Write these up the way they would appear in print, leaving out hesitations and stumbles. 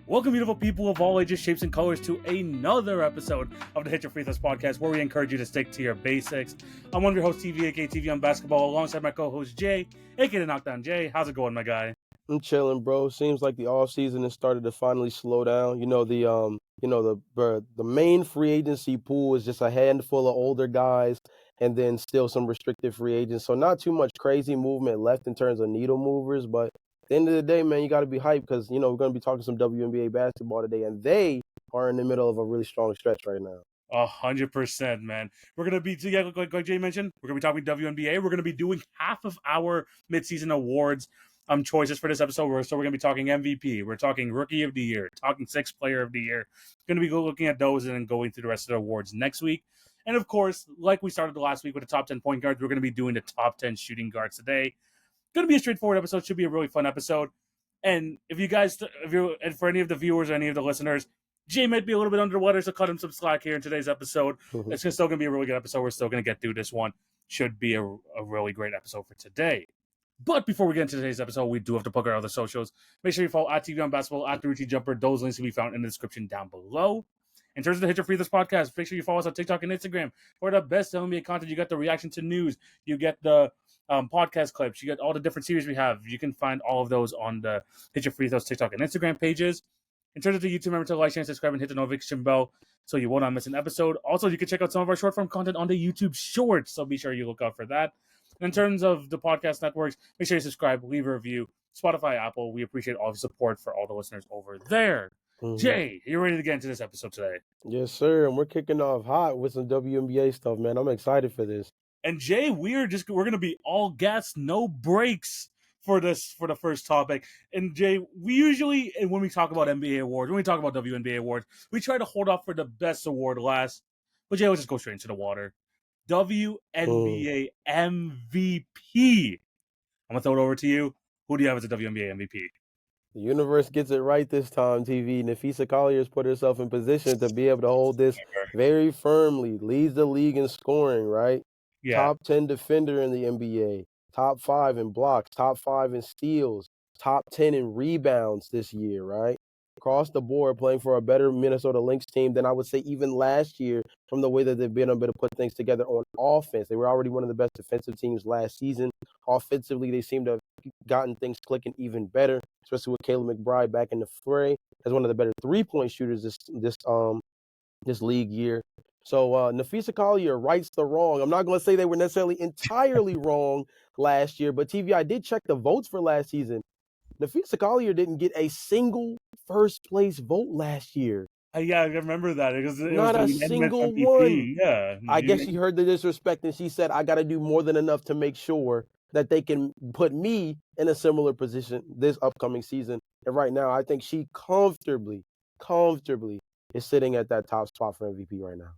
Welcome, beautiful people of all ages, shapes, and colors, to another episode of the Hit Your Free Throws podcast, where we encourage you to stick to your basics. I'm one of your hosts, TV, aka TV on Basketball, alongside my co-host, Jay, aka Knockdown Jay. How's it going, my guy? I'm chilling, bro. Seems like the off season has started to finally slow down. The main free agency pool is just a handful of older guys, and then still some restricted free agents. So not too much crazy movement left in terms of needle movers. But at the end of the day, man, you got to be hyped because we're going to be talking some WNBA basketball today, and they are in the middle of a really strong stretch right now. 100%, man. We're going to be, like Jay mentioned, we're going to be talking WNBA. We're going to be doing half of our midseason awards choices for this episode. So we're going to be talking MVP. We're talking Rookie of the Year, talking Sixth Player of the Year. Going to be looking at those and then going through the rest of the awards next week. And of course, like we started the last week with the top 10 point guards, we're going to be doing the top 10 shooting guards today. Going to be a straightforward episode. Should be a really fun episode. And and for any of the viewers or any of the listeners, Jay might be a little bit underwater, so cut him some slack here in today's episode. It's still going to be a really good episode. We're still going to get through this one. Should be a really great episode for today. But before we get into today's episode, we do have to plug our other socials. Make sure you follow at TV on Basketball, at the Ruchi Jumper. Those links will be found in the description down below. In terms of the Hit Your Free Throws podcast, make sure you follow us on TikTok and Instagram for the best NBA content. You got the reaction to news. You get the podcast clips. You get all the different series we have. You can find all of those on the Hit Your Free Throws TikTok and Instagram pages. In terms of the YouTube, remember to like, share, and subscribe, and hit the notification bell so you will not miss an episode. Also, you can check out some of our short-form content on the YouTube Shorts, so be sure you look out for that. In terms of the podcast networks, make sure you subscribe, leave a review. Spotify, Apple, we appreciate all the support for all the listeners over there. Jay, are you ready to get into this episode today? Yes, sir. And we're kicking off hot with some WNBA stuff, man. I'm excited for this. And Jay, we're going to be all gas, no breaks for the first topic. And Jay, we usually, when we talk about NBA awards, when we talk about WNBA awards, we try to hold off for the best award last. But Jay, let's just go straight into the water. WNBA MVP. I'm going to throw it over to you. Who do you have as a WNBA MVP? The universe gets it right this time, TV. Napheesa Collier has put herself in position to be able to hold this very firmly. Leads the league in scoring, right? Yeah. Top 10 defender in the NBA. Top 5 in blocks. Top 5 in steals. Top 10 in rebounds this year, right? Across the board, playing for a better Minnesota Lynx team than I would say even last year, from the way that they've been able to put things together on offense. They were already one of the best defensive teams last season. Offensively, they seem to have gotten things clicking even better, especially with Kayla McBride back in the fray as one of the better three-point shooters this league year. So Napheesa Collier rights the wrong. I'm not going to say they were necessarily entirely wrong last year, but TV, I did check the votes for last season. Napheesa Collier didn't get a single first-place vote last year. Yeah, I remember that. It not was a single MVP. one. Yeah, I guess she heard the disrespect, and she said, I got to do more than enough to make sure that they can put me in a similar position this upcoming season. And right now, I think she comfortably is sitting at that top spot for MVP right now.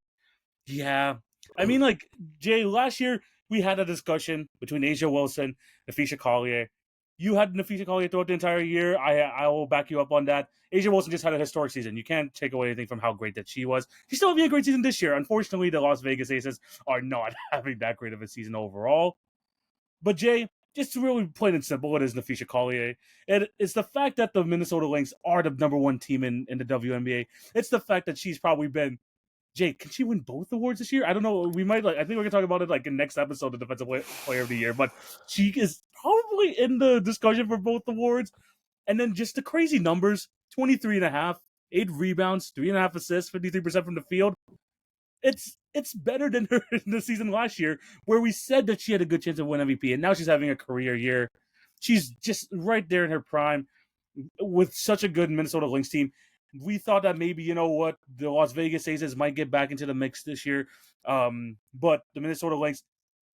Yeah. I mean, like, Jay, last year we had a discussion between A'ja Wilson and Napheesa Collier. You had Napheesa Collier throughout the entire year. I will back you up on that. A'ja Wilson just had a historic season. You can't take away anything from how great that she was. She's still having a great season this year. Unfortunately, the Las Vegas Aces are not having that great of a season overall. But Jay, just really plain and simple, it is Napheesa Collier. It's the fact that the Minnesota Lynx are the number one team in the WNBA. It's the fact that she's probably been, Jay, can she win both awards this year? I don't know. We might, I think we're going to talk about it in next episode, the Defensive Player of the Year. But she is probably in the discussion for both awards. And then just the crazy numbers, 23.5, 8 rebounds, 3.5 assists, 53% from the field. It's better than her in the season last year, where we said that she had a good chance of winning MVP, and now she's having a career year. She's just right there in her prime with such a good Minnesota Lynx team. We thought that maybe, the Las Vegas Aces might get back into the mix this year, but the Minnesota Lynx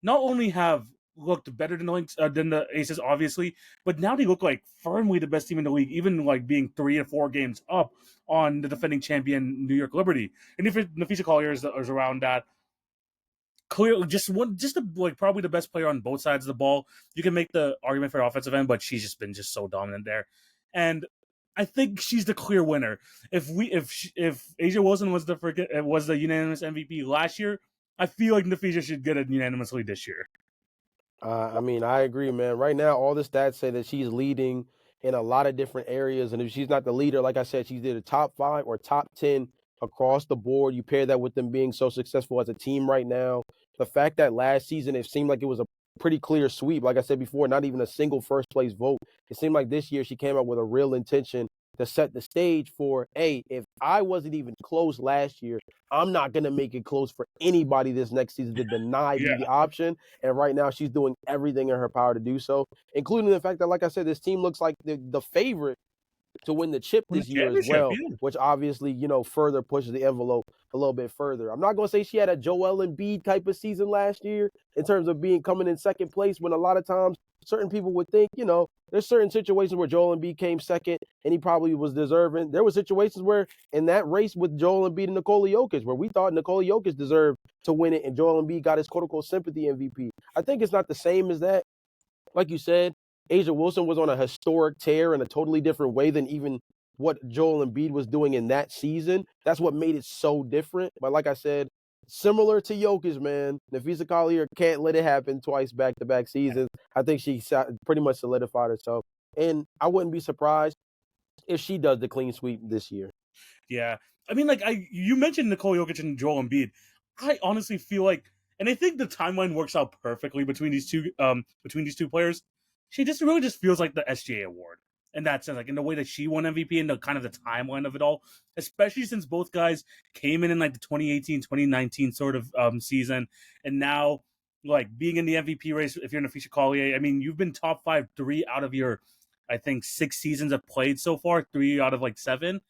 not only have looked better than the Aces, obviously, but now they look like firmly the best team in the league, even like being 3 or 4 games up on the defending champion New York Liberty. And if Napheesa Collier is around that, clearly probably the best player on both sides of the ball. You can make the argument for offensive end, but she's just been so dominant there. And I think she's the clear winner. If A'ja Wilson was the unanimous MVP last year, I feel like Napheesa should get it unanimously this year. I agree, man. Right now, all the stats say that she's leading in a lot of different areas. And if she's not the leader, like I said, she's either top 5 or top 10 across the board. You pair that with them being so successful as a team right now. The fact that last season it seemed like it was a pretty clear sweep. Like I said before, not even a single first place vote. It seemed like this year she came out with a real intention to set the stage for, hey, if I wasn't even close last year, I'm not going to make it close for anybody this next season to deny me the option. And right now she's doing everything in her power to do so, including the fact that, like I said, this team looks like the favorite to win the chip this year as well, which obviously, further pushes the envelope a little bit further. I'm not going to say she had a Joel Embiid type of season last year in terms of coming in second place, when a lot of times certain people would think, there's certain situations where Joel Embiid came second and he probably was deserving. There were situations where in that race with Joel Embiid and Nikola Jokic, where we thought Nikola Jokic deserved to win it and Joel Embiid got his quote-unquote sympathy MVP. I think it's not the same as that. Like you said, A'ja Wilson was on a historic tear in a totally different way than even what Joel Embiid was doing in that season. That's what made it so different. But like I said, similar to Jokic, man, Napheesa Collier can't let it happen twice back-to-back seasons. I think she pretty much solidified herself. And I wouldn't be surprised if she does the clean sweep this year. Yeah. I mean, you mentioned Nikola Jokic and Joel Embiid. I honestly feel like, and I think the timeline works out perfectly between these two players. She really just feels like the SGA award in that sense, like in the way that she won MVP and the kind of the timeline of it all, especially since both guys came in like the 2018, 2019 sort of season. And now, like, being in the MVP race, if you're Napheesa Collier, I mean, you've been top 5 3 out of your, I think, 6 seasons I've played so far, 3 out of like 7.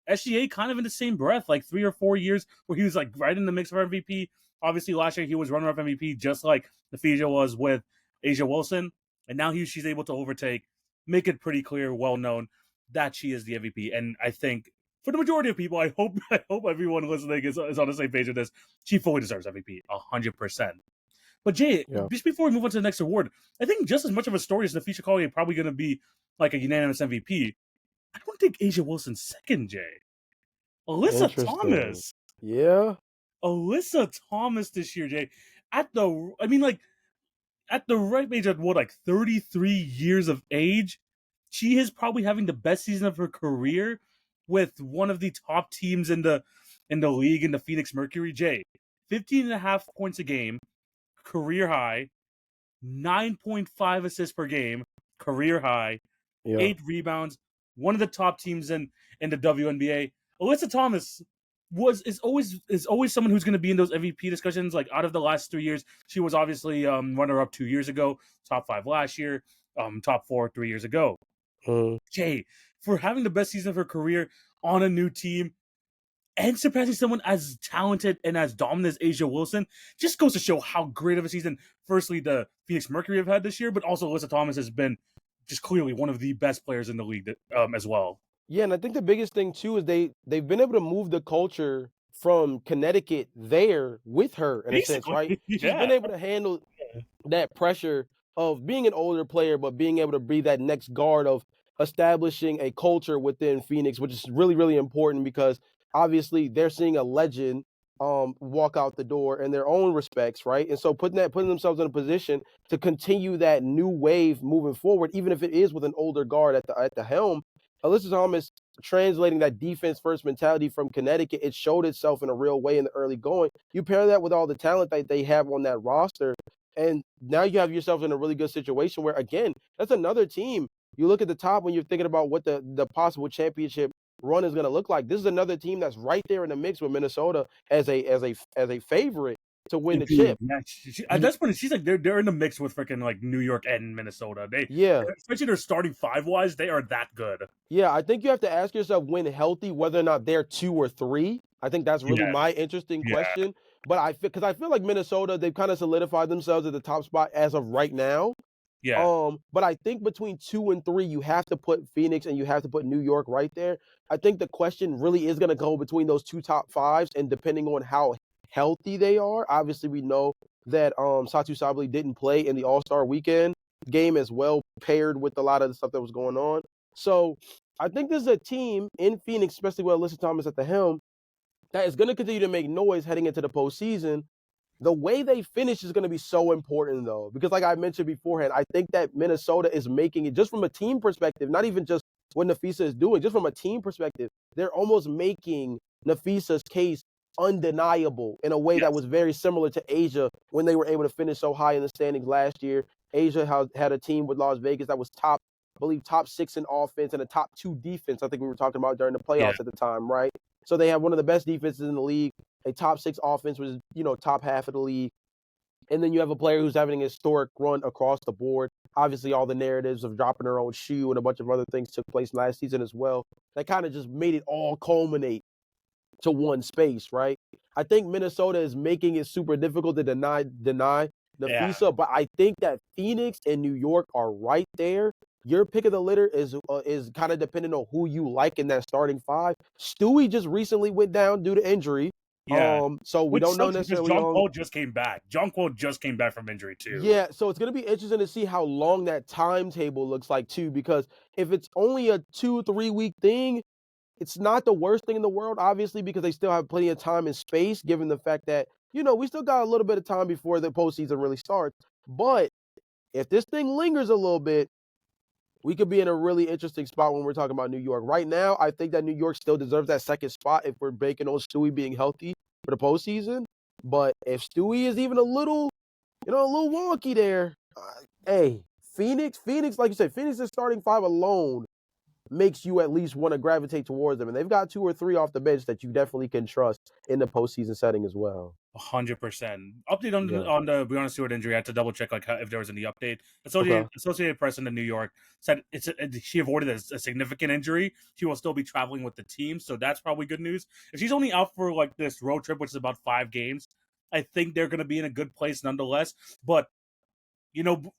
SGA kind of in the same breath, like 3 or 4 years where he was like right in the mix for MVP. Obviously, last year he was runner-up MVP, just like Napheesa was with A'ja Wilson, and now she's able to overtake, make it pretty clear, well known that she is the MVP. And I think for the majority of people, I hope everyone listening is on the same page with this. She fully deserves MVP, 100%. But Jay, just before we move on to the next award, I think just as much of a story as Napheesa Collier probably going to be like a unanimous MVP. I don't think A'ja Wilson's second, Jay. Alyssa Thomas. Yeah. Alyssa Thomas this year, Jay. At the right age of 33 years of age, she is probably having the best season of her career with one of the top teams in the league, in the Phoenix Mercury. Jay, 15.5 points a game, career high, 9.5 assists per game, career high, 8 rebounds, one of the top teams in the WNBA. Alyssa Thomas is always someone who's going to be in those MVP discussions. Like, out of the last 3 years, she was obviously runner-up 2 years ago, top 5 last year, top 4 3 years ago. Jay, for having the best season of her career on a new team and surpassing someone as talented and as dominant as A'ja Wilson, just goes to show how great of a season, firstly, the Phoenix Mercury have had this year, but also Alyssa Thomas has been just clearly one of the best players in the league as well. Yeah, and I think the biggest thing too is they've been able to move the culture from Connecticut there with her in a sense, right? She's been able to handle that pressure of being an older player, but being able to be that next guard of establishing a culture within Phoenix, which is really, really important because obviously they're seeing a legend walk out the door in their own respects, right? And so putting themselves in a position to continue that new wave moving forward, even if it is with an older guard at the helm. Alyssa Thomas translating that defense first mentality from Connecticut, it showed itself in a real way in the early going. You pair that with all the talent that they have on that roster, and now you have yourself in a really good situation where, again, that's another team. You look at the top when you're thinking about what the possible championship run is going to look like. This is another team that's right there in the mix with Minnesota as a favorite to win the chip. Yeah, at this point, she's like they're in the mix with freaking like New York and Minnesota. Especially their starting 5 wise, they are that good. Yeah, I think you have to ask yourself when healthy whether or not they're 2 or 3. I think that's really my interesting question. But because I feel like Minnesota, they've kind of solidified themselves at the top spot as of right now. Yeah. But I think between 2 and 3, you have to put Phoenix and you have to put New York right there. I think the question really is going to go between those 2 top 5s, and depending on how healthy they are. Obviously, we know that Satu Sabally didn't play in the All-Star weekend game as well, paired with a lot of the stuff that was going on. So I think this is a team in Phoenix, especially with Alyssa Thomas at the helm, that is going to continue to make noise heading into the postseason. The way they finish is going to be so important, though, because like I mentioned beforehand, I think that Minnesota is making it just from a team perspective, not even just what Nafisa is doing, just from a team perspective, they're almost making Nafisa's case undeniable in a way that was very similar to Asia when they were able to finish so high in the standings last year. Asia had a team with Las Vegas that was top 6 in offense and a top 2 defense. I think we were talking about during the playoffs at the time, right? So they have one of the best defenses in the league. A top 6 offense was, top half of the league. And then you have a player who's having a historic run across the board. Obviously, all the narratives of dropping her own shoe and a bunch of other things took place last season as well. That kind of just made it all culminate to one space, right? I think Minnesota is making it super difficult to deny Nafisa, but I think that Phoenix and New York are right there. Your pick of the litter is kind of dependent on who you like in that starting 5. Stewie just recently went down due to injury. Yeah. So we don't know necessarily. John Cole just came back. John Cole just came back from injury too. Yeah, so it's going to be interesting to see how long that timetable looks like too, because if it's only a 2-3 week thing, it's not the worst thing in the world, obviously, because they still have plenty of time and space, given the fact that, we still got a little bit of time before the postseason really starts. But if this thing lingers a little bit, we could be in a really interesting spot when we're talking about New York. Right now, I think that New York still deserves that second spot if we're banking on Stewie being healthy for the postseason. But if Stewie is even a little wonky there, hey, Phoenix, like you said, Phoenix's starting 5 alone makes you at least want to gravitate towards them. And they've got 2 or 3 off the bench that you definitely can trust in the postseason setting as well. 100%. Update on the Breonna Stewart injury. I had to double check if there was any update. Associated Press in New York said she avoided a significant injury. She will still be traveling with the team, so that's probably good news. If she's only out for like this road trip, which is about 5 games, I think they're going to be in a good place nonetheless. But the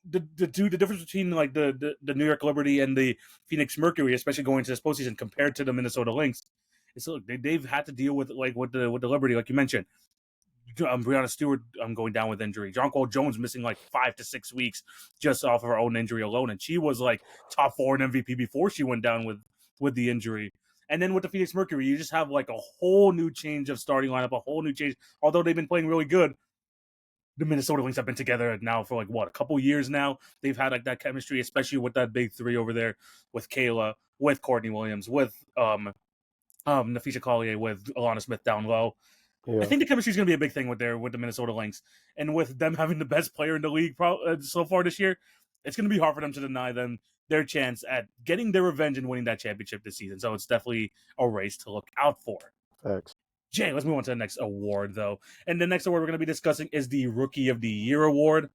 difference between like the New York Liberty and the Phoenix Mercury, especially going to this postseason compared to the Minnesota Lynx, is look, they've had to deal with the Liberty, like you mentioned. Breonna Stewart going down with injury. Jonquel Jones missing like 5 to 6 weeks just off of her own injury alone, and she was like top 4 in MVP before she went down with the injury. And then with the Phoenix Mercury, you just have like a whole new change of starting lineup, a whole new change. Although they've been playing really good, the Minnesota Lynx have been together now for like a couple years now. They've had like that chemistry, especially with that big 3 over there with Kayla, with Courtney Williams, with Nafisa Collier, with Alana Smith down low. Yeah. I think the chemistry is going to be a big thing with the Minnesota Lynx, and with them having the best player in the league so far this year, it's going to be hard for them to deny them their chance at getting their revenge and winning that championship this season. So it's definitely a race to look out for. Thanks. Jay, let's move on to the next award, though. And the next award we're going to be discussing is the Rookie of the Year award.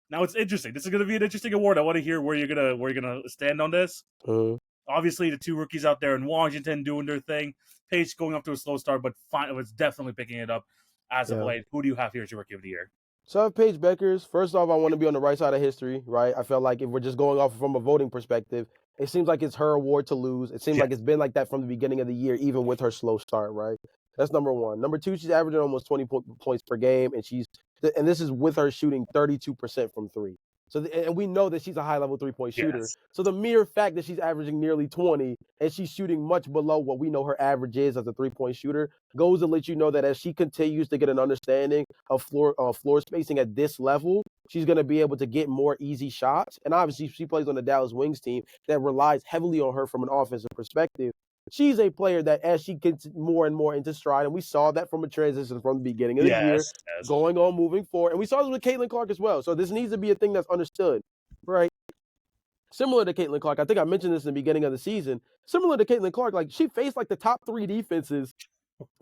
Now, it's interesting. This is going to be an interesting award. I want to hear where you're gonna stand on this. Obviously, the 2 rookies out there in Washington doing their thing. Paige going up to a slow start, but it was definitely picking it up as of late. Who do you have here as your Rookie of the Year? So I have Paige Beckers. First off, I want to be on the right side of history, right? I feel like if we're just going off from a voting perspective, it seems like it's her award to lose. It seems like it's been like that from the beginning of the year, even with her slow start, right? That's number 1. Number 2, she's averaging almost 20 points per game, and this is with her shooting 32% from 3. So, and we know that she's a high-level 3-point shooter. Yes. So the mere fact that she's averaging nearly 20 and she's shooting much below what we know her average is as a 3-point shooter goes to let you know that as she continues to get an understanding of floor spacing at this level, she's going to be able to get more easy shots. And obviously, she plays on the Dallas Wings team that relies heavily on her from an offensive perspective. She's a player that as she gets more and more into stride, and we saw that from a transition from the beginning of the year, going on, moving forward. And we saw this with Caitlin Clark as well. So this needs to be a thing that's understood, right? Similar to Caitlin Clark, I think I mentioned this in the beginning of the season. Similar to Caitlin Clark, like she faced like the top 3 defenses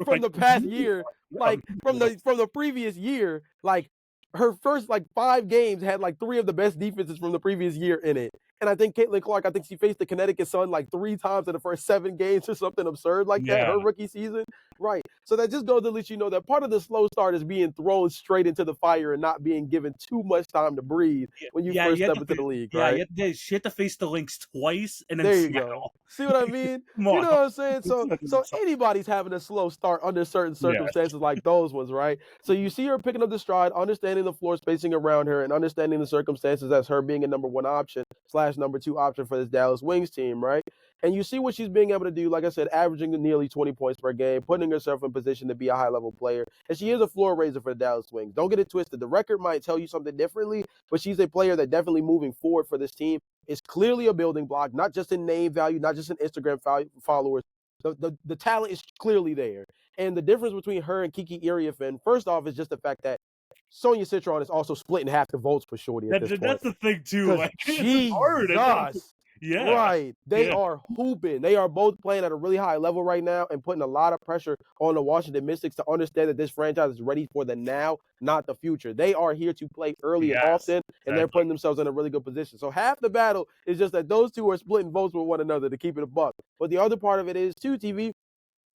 from the past year, like from the previous year. Like her first 5 games had 3 of the best defenses from the previous year in it. And I think Caitlin Clark, she faced the Connecticut Sun 3 times in the first 7 games or something absurd like that, her rookie season. Right. So that just goes to let you know that part of the slow start is being thrown straight into the fire and not being given too much time to breathe when you first step into the league, right? Yeah, she had to face the Lynx twice and then there you go. See what I mean? You know what I'm saying? So anybody's having a slow start under certain circumstances like those ones, right? So you see her picking up the stride, understanding the floor spacing around her, and understanding the circumstances as her being a number 1 option. number 2 option for this Dallas Wings team, right? And you see what she's being able to do, like I said, averaging nearly 20 points per game, putting herself in position to be a high-level player. And she is a floor raiser for the Dallas Wings. Don't get it twisted. The record might tell you something differently, but she's a player that definitely moving forward for this team is clearly a building block, not just in name value, not just in Instagram followers. The talent is clearly there. And the difference between her and Kiki Iriafen, first off, is just the fact that Sonia Citron is also splitting half the votes for Shorty at this point. That's the thing too. Like, it's hard. Yeah. Right. They are hooping. They are both playing at a really high level right now and putting a lot of pressure on the Washington Mystics to understand that this franchise is ready for the now, not the future. They are here to play early and often, and they're putting themselves in a really good position. So half the battle is just that those two are splitting votes with one another to keep it a buck. But the other part of it is, too, TV,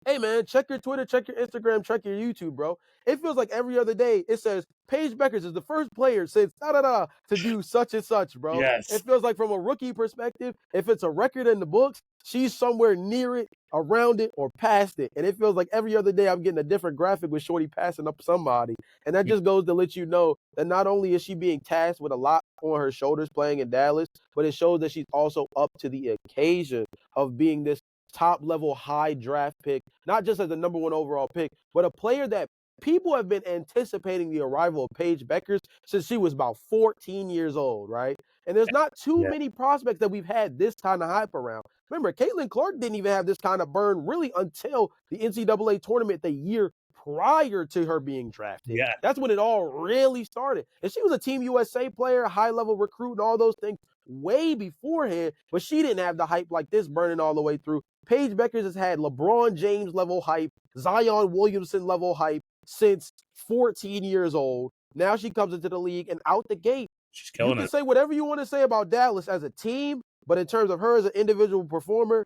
hey, man, check your Twitter, check your Instagram, check your YouTube, bro. It feels like every other day it says Paige Beckers is the first player since to do such and such, bro. Yes. It feels like from a rookie perspective, if it's a record in the books, she's somewhere near it, around it, or past it. And it feels like every other day I'm getting a different graphic with Shorty passing up somebody. And that just goes to let you know that not only is she being tasked with a lot on her shoulders playing in Dallas, but it shows that she's also up to the occasion of being this top-level high draft pick, not just as the number 1 overall pick, but a player that people have been anticipating the arrival of Paige Beckers since she was about 14 years old, right? And there's not too many prospects that we've had this kind of hype around. Remember, Caitlin Clark didn't even have this kind of burn really until the NCAA tournament the year prior to her being drafted. Yeah. That's when it all really started. And she was a Team USA player, high-level recruit, and all those things way beforehand, but she didn't have the hype like this burning all the way through. Paige Beckers has had LeBron James level hype, Zion Williamson level hype since 14 years old. Now she comes into the league and out the gate. She's killing it. You can say whatever you want to say about Dallas as a team, but in terms of her as an individual performer,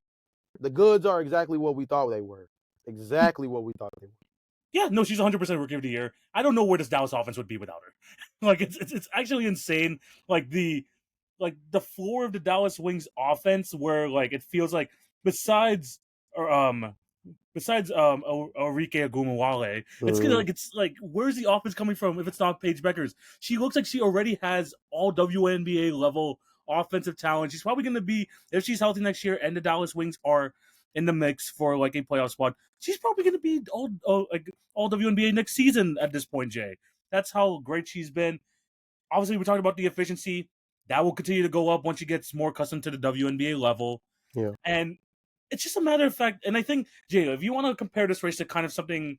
the goods are exactly what we thought they were. Exactly what we thought they were. Yeah, no, she's 100% Rookie of the Year. I don't know where this Dallas offense would be without her. Like, it's actually insane. Like the floor of the Dallas Wings offense, where like it feels like besides Enrique Agumawale, it's like where's the offense coming from if it's not Paige Beckers? She looks like she already has all WNBA level offensive talent. She's probably going to be, if she's healthy next year and the Dallas Wings are in the mix for like a playoff spot, she's probably going to be all WNBA next season at this point, Jay. That's how great she's been. Obviously, we're talking about the efficiency. That will continue to go up once she gets more accustomed to the WNBA level. Yeah. And it's just a matter of fact. And I think, Jay, if you want to compare this race to kind of something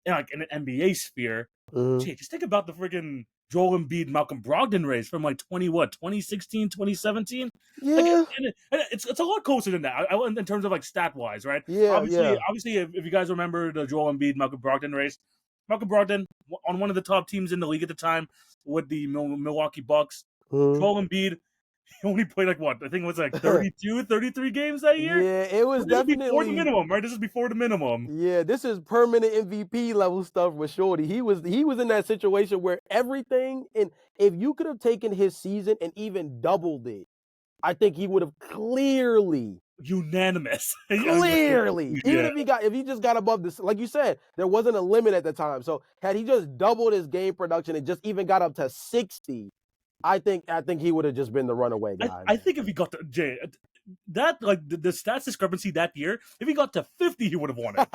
like in an NBA sphere, Jay, just think about the freaking Joel Embiid, Malcolm Brogdon race from like 2016, 2017. Yeah. Like, it's a lot closer than that in terms of like stat-wise, right? Yeah, Obviously, if you guys remember the Joel Embiid, Malcolm Brogdon race, Malcolm Brogdon on one of the top teams in the league at the time with the Milwaukee Bucks. Joel Embiid, he only played like what? I think it was like 32, 33 games that year. Yeah, it was definitely before the minimum, right? This is before the minimum. Yeah, this is permanent MVP level stuff with Shorty. He was in that situation where everything, and if you could have taken his season and even doubled it, I think he would have clearly unanimous. Clearly. Even if he just got above this, like you said, there wasn't a limit at the time. So had he just doubled his game production and just even got up to 60, I think he would have just been the runaway guy. I think if he got to Jay, that like the stats discrepancy that year, if he got to 50, he would have won it.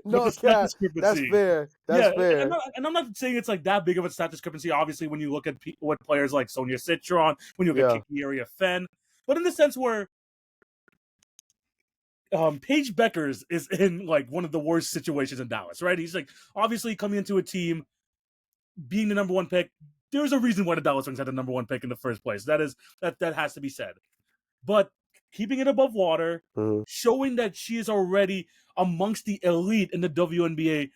No, that's fair. That's fair. And I'm not saying it's like that big of a stat discrepancy. Obviously, when you look at what players like Sonia Citron, when you look at Kiki Iriafen, but in the sense where Paige Beckers is in like one of the worst situations in Dallas, right? He's like obviously coming into a team, being the number 1 pick. There's a reason why the Dallas Wings had the number 1 pick in the first place. That has to be said. But keeping it above water, showing that she is already amongst the elite in the WNBA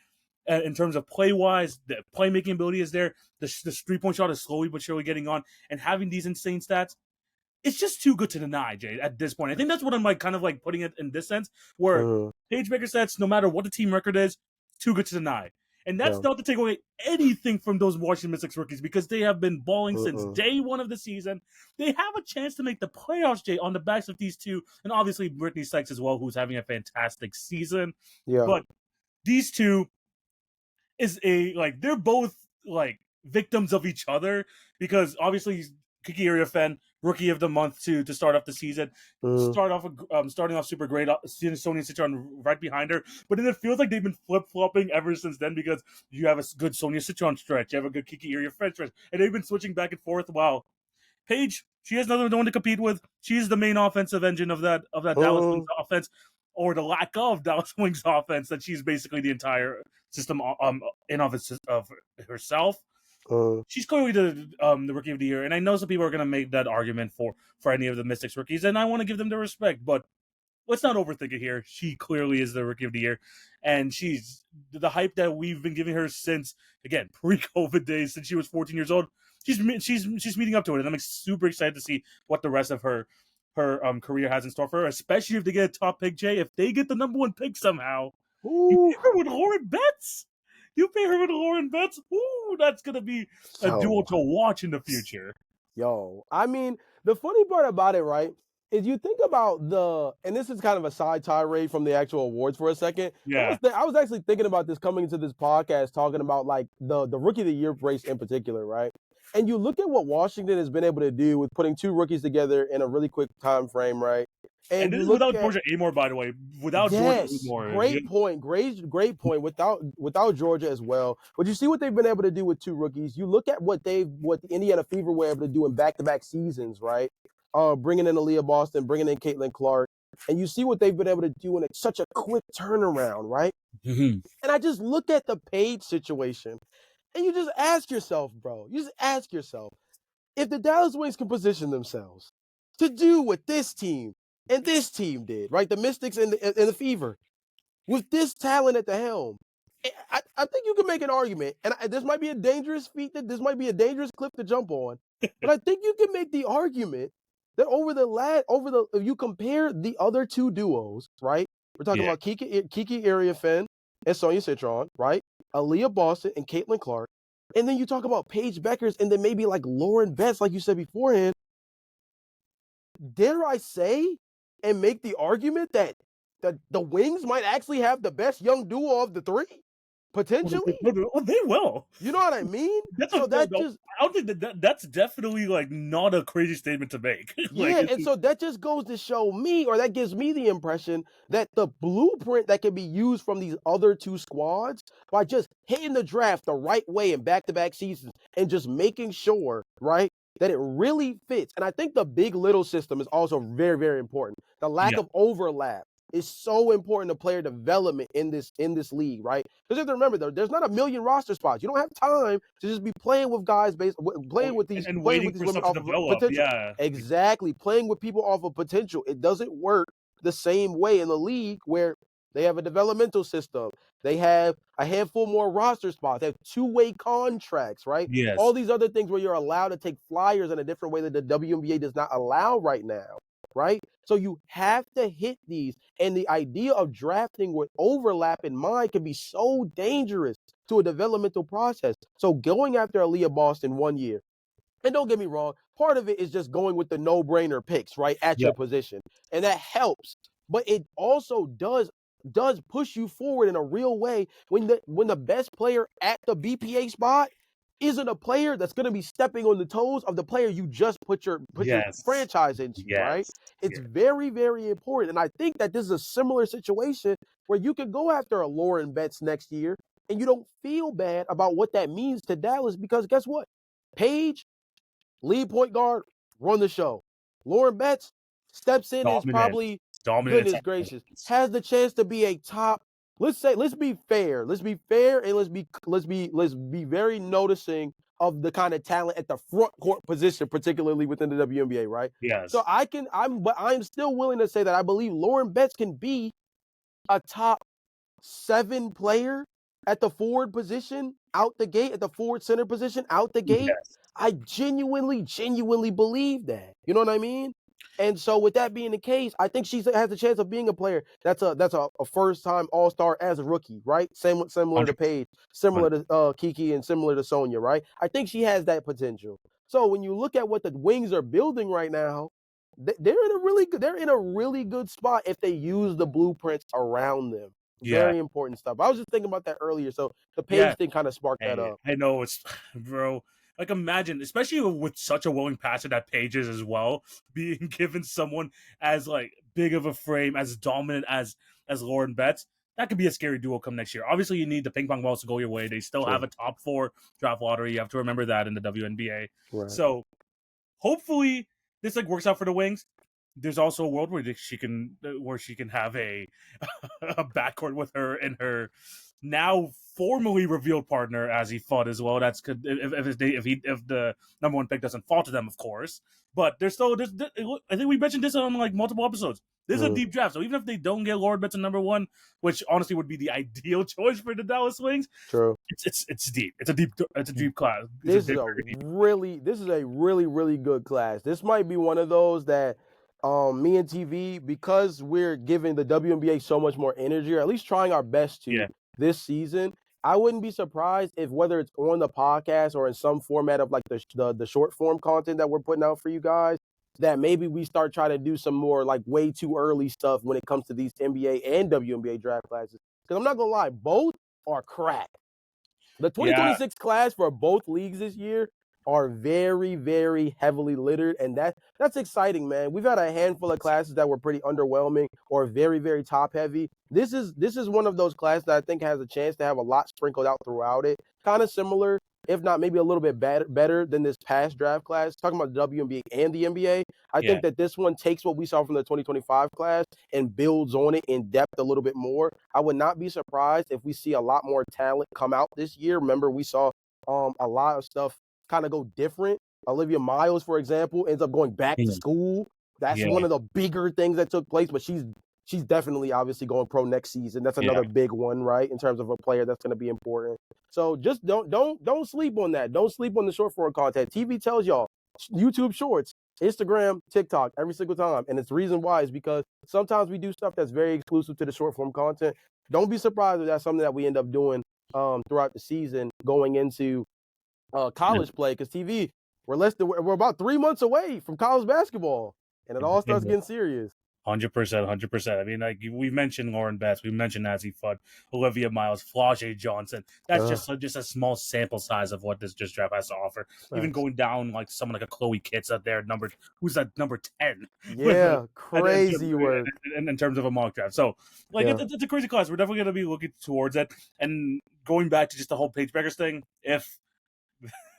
in terms of play-wise, the playmaking ability is there, the 3-point shot is slowly but surely getting on, and having these insane stats, it's just too good to deny, Jay, at this point. I think that's what I'm like kind of like putting it in this sense, where Paige Becker stats, no matter what the team record is, too good to deny. And that's not to take away anything from those Washington Mystics rookies, because they have been balling since day 1 of the season. They have a chance to make the playoffs, Jay, on the backs of these two. And obviously Brittany Sykes as well, who's having a fantastic season. Yeah. But these two they're both like victims of each other, because obviously Kiki Iriafen, rookie of the month to start off the season. Starting off super great. Seeing Sonia Citron right behind her, but then it feels like they've been flip flopping ever since then because you have a good Sonia Citron stretch, you have a good Kiki Iriafen stretch, and they've been switching back and forth. Wow, Paige, she has no one to compete with. She's the main offensive engine of that Dallas Wings offense, or the lack of Dallas Wings offense. That she's basically the entire system in of herself. She's clearly the rookie of the year, and I know some people are going to make that argument for any of the Mystics rookies, and I want to give them the respect, but let's not overthink it here. She clearly is the rookie of the year, and she's the hype that we've been giving her since, again, pre-COVID days, since she was 14 years old. She's meeting up to it, and I'm super excited to see what the rest of her career has in store for her, especially if they get a top pick. Jay, if they get the number 1 pick somehow, you pair her with Lauren Betts. Ooh, that's gonna be a duo to watch in the future. Yo, I mean, the funny part about it, right, is you think about and this is kind of a side tirade from the actual awards for a second. Yeah. I was actually thinking about this coming into this podcast, talking about like the rookie of the year race in particular, right? And you look at what Washington has been able to do with putting 2 rookies together in a really quick time frame, right? And this is without Georgia Amore, by the way. Georgia Amore. Great point. Great point. Without Georgia as well. But you see what they've been able to do with 2 rookies. You look at what the Indiana Fever were able to do in back-to-back seasons, right? Bringing in Aaliyah Boston, bringing in Caitlin Clark. And you see what they've been able to do in such a quick turnaround, right? Mm-hmm. And I just look at the Paige situation, and you just ask yourself, bro. You just ask yourself, if the Dallas Wings can position themselves to do what this team and this team did, right? The Mystics and the Fever, with this talent at the helm, I think you can make an argument, and this might be a dangerous feat, this might be a dangerous cliff to jump on, but I think you can make the argument that if you compare the other 2 duos, right? We're talking about Kiki Iriafen and Sonia Citron, right? Aaliyah Boston and Caitlin Clark, and then you talk about Paige Beckers and then maybe like Lauren Betts, like you said beforehand. Dare I say and make the argument that the Wings might actually have the best young duo of the 3? Potentially? Well, they will. You know what I mean? I don't think that's definitely like not a crazy statement to make. So that just goes to show me, or that gives me the impression that the blueprint that can be used from these other 2 squads by just hitting the draft the right way in back-to-back seasons and just making sure, right, that it really fits. And I think the big little system is also very, very important. The lack of overlap is so important to player development in this league, right? Because you have to remember, there's not a million roster spots. You don't have time to just be playing with guys playing with these women off of potential. Yeah. Exactly, playing with people off of potential. It doesn't work the same way in the league where they have a developmental system. They have a handful more roster spots. They have 2-way contracts, right? Yes. All these other things where you're allowed to take flyers in a different way that the WNBA does not allow right now, right? So you have to hit these. And the idea of drafting with overlap in mind can be so dangerous to a developmental process. So going after Aaliyah Boston 1 year, and don't get me wrong, part of it is just going with the no-brainer picks, right, at your position. And that helps. But it also does push you forward in a real way when the best player at the BPA spot isn't a player that's going to be stepping on the toes of the player you just put your franchise into, right? It's very, very important. And I think that this is a similar situation where you could go after a Lauren Betts next year and you don't feel bad about what that means to Dallas, because guess what? Paige, lead point guard, run the show. Lauren Betts steps in and is probably, goodness gracious, has the chance to be a top. Let's be fair. Let's be fair, and let's be very noticing of the kind of talent at the front court position, particularly within the WNBA, right? Yes. So I'm still willing to say that I believe Lauren Betts can be a top 7 player at the forward position out the gate, at the forward center position out the gate. Yes. I genuinely believe that. You know what I mean? And so with that being the case, I think she has a chance of being a player that's a first-time All-Star as a rookie, right? Similar to Paige, similar to Kiki, and similar to Sonia, right? I think she has that potential. So when you look at what the Wings are building right now, they're in a really good spot if they use the blueprints around them. Very important stuff. I was just thinking about that earlier, so the Paige thing kind of sparked that up. I know, it's bro. Like, imagine, especially with such a willing passer that Pages as well, being given someone as like big of a frame, as dominant as Lauren Betts. That could be a scary duo come next year. Obviously, you need the ping pong balls to go your way. They still have a top 4 draft lottery. You have to remember that in the WNBA. Right. So hopefully this like works out for the Wings. There's also a world where she can have a a backcourt with her and her now formally revealed partner as he fought as well. That's good if the number 1 pick doesn't fall to them, of course. But I think we mentioned this on like multiple episodes. This is a deep draft, so even if they don't get Lauren Betts at number 1, which honestly would be the ideal choice for the Dallas Wings, true. It's deep. It's a deep class. This is a really good class. This might be one of those that me and TV, because we're giving the WNBA so much more energy, or at least trying our best to this season. I wouldn't be surprised if, whether it's on the podcast or in some format of like the short form content that we're putting out for you guys, that maybe we start trying to do some more like way too early stuff when it comes to these NBA and WNBA draft classes. Because I'm not gonna lie, both are crack. The 2026 class for both leagues this year are very, very heavily littered, and that's exciting, man. We've had a handful of classes that were pretty underwhelming or very, very top heavy. This is one of those classes that I think has a chance to have a lot sprinkled out throughout it. Kind of similar, if not maybe a little bit better than this past draft class. Talking about the WNBA and the NBA, I think that this one takes what we saw from the 2025 class and builds on it in depth a little bit more. I would not be surprised if we see a lot more talent come out this year. Remember, we saw a lot of stuff kind of go different. Olivia Miles, for example, ends up going back to school. That's one of the bigger things that took place, but she's definitely obviously going pro next season. That's another big one, right? In terms of a player that's going to be important. So just don't sleep on that. Don't sleep on the short form content. TV tells y'all YouTube Shorts, Instagram, TikTok every single time. And it's the reason why is because sometimes we do stuff that's very exclusive to the short form content. Don't be surprised if that's something that we end up doing throughout the season going into college play, because TV, we're about 3 months away from college basketball, and it all starts getting serious. 100%. I mean, like, we mentioned Lauren Betts, we mentioned Nazi Fudd, Olivia Miles, Flau'jae Johnson. That's just a small sample size of what this just draft has to offer. Even going down like someone like a Chloe Kitts up there, who's at number 10. Yeah, crazy work in terms of a mock draft. So, like, it's a crazy class. We're definitely going to be looking towards it. And going back to just the whole Paige Bueckers thing, if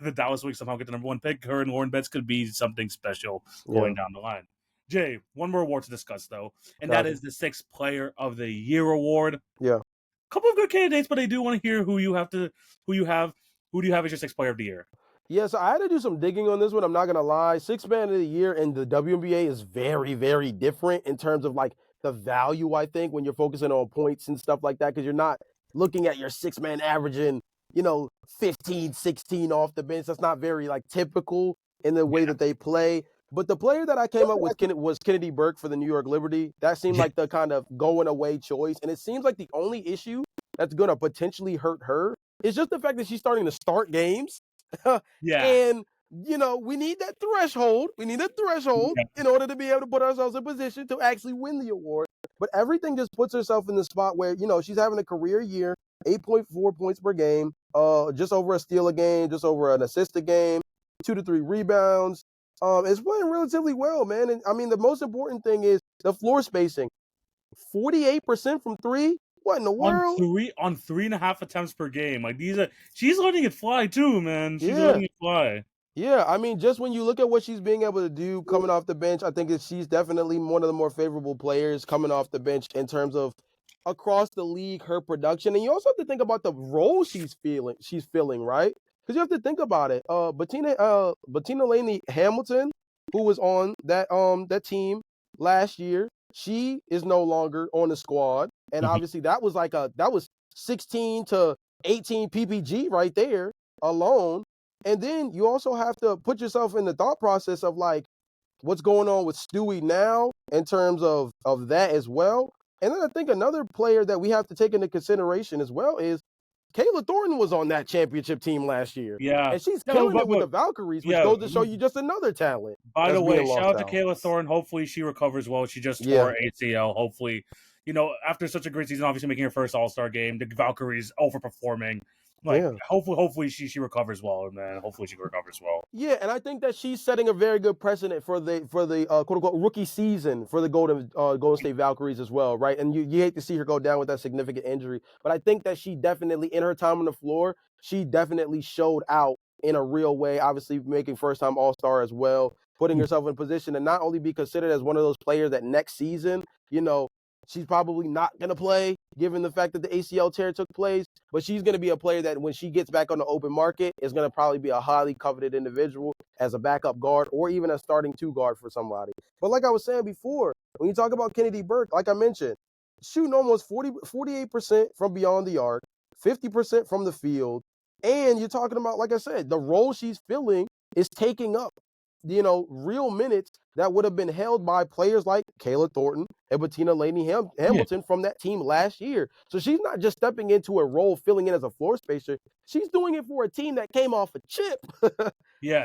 the Dallas Wings somehow get the number 1 pick, her and Lauren Betts could be something special going down the line. Jay, one more award to discuss, though, and that is the 6th Player of the Year award. Yeah. A couple of good candidates, but I do want to hear who do you have as your 6th Player of the Year? Yeah, so I had to do some digging on this one. I'm not going to lie. 6th Man of the Year in the WNBA is very, very different in terms of, like, the value, I think, when you're focusing on points and stuff like that, because you're not looking at your 6-man averaging, 15, 16 off the bench. That's not very, like, typical in the way that they play. But the player that I came up with was Kennedy Burke for the New York Liberty. That seemed like the kind of going away choice. And it seems like the only issue that's going to potentially hurt her is just the fact that she's starting to start games. And, we need that threshold. We need a threshold in order to be able to put ourselves in position to actually win the award. But everything just puts herself in the spot where, she's having a career year, 8.4 points per game, just over a steal a game, just over an assist a game, 2 to 3 rebounds. It's playing relatively well, man. And I mean, the most important thing is the floor spacing. 48% from 3. What in the world? On 3.5 attempts per game. Like, she's letting it fly too, man. She's letting it fly. Yeah, I mean, just when you look at what she's being able to do coming off the bench, I think that she's definitely one of the more favorable players coming off the bench in terms of across the league, her production. And you also have to think about the role she's filling, right? Because you have to think about it. Bettina Laney Hamilton, who was on that team last year, she is no longer on the squad. And obviously that was 16 to 18 PPG right there alone. And then you also have to put yourself in the thought process of like what's going on with Stewie now in terms of that as well. And then I think another player that we have to take into consideration as well is Kayla Thornton was on that championship team last year. Yeah. And she's killing it with the Valkyries, which goes to show you just another talent. By the way, shout out to Kayla Thornton. Hopefully she recovers well. She just tore ACL. Hopefully, after such a great season, obviously making her first All-Star game, the Valkyries overperforming. Like, hopefully she recovers well, man. Hopefully she recovers well. Yeah, and I think that she's setting a very good precedent for the quote unquote rookie season for the Golden State Valkyries as well, right? And you hate to see her go down with that significant injury, but I think that she definitely, in her time on the floor, she definitely showed out in a real way. Obviously, making first time All-Star as well, putting herself in position to not only be considered as one of those players that next season, she's probably not going to play, given the fact that the ACL tear took place. But she's going to be a player that when she gets back on the open market is going to probably be a highly coveted individual as a backup guard or even a starting two guard for somebody. But like I was saying before, when you talk about Kennedy Burke, like I mentioned, shooting almost 48% from beyond the arc, 50% from the field. And you're talking about, like I said, the role she's filling is taking up, real minutes that would have been held by players like Kayla Thornton and Bettina Hamilton from that team last year. So she's not just stepping into a role filling in as a floor spacer. She's doing it for a team that came off a chip,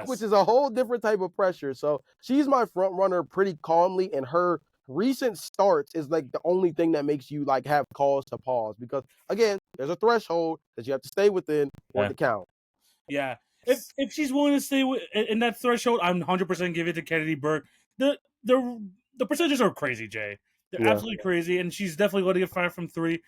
which is a whole different type of pressure. So she's my front runner pretty calmly, and her recent starts is like the only thing that makes you like have cause to pause, because again, there's a threshold that you have to stay within or to count. Yeah. If she's willing to stay in that threshold, I'm 100% give it to Kennedy Burke. The percentages are crazy, Jay. They're absolutely crazy, and she's definitely going to get fired from three.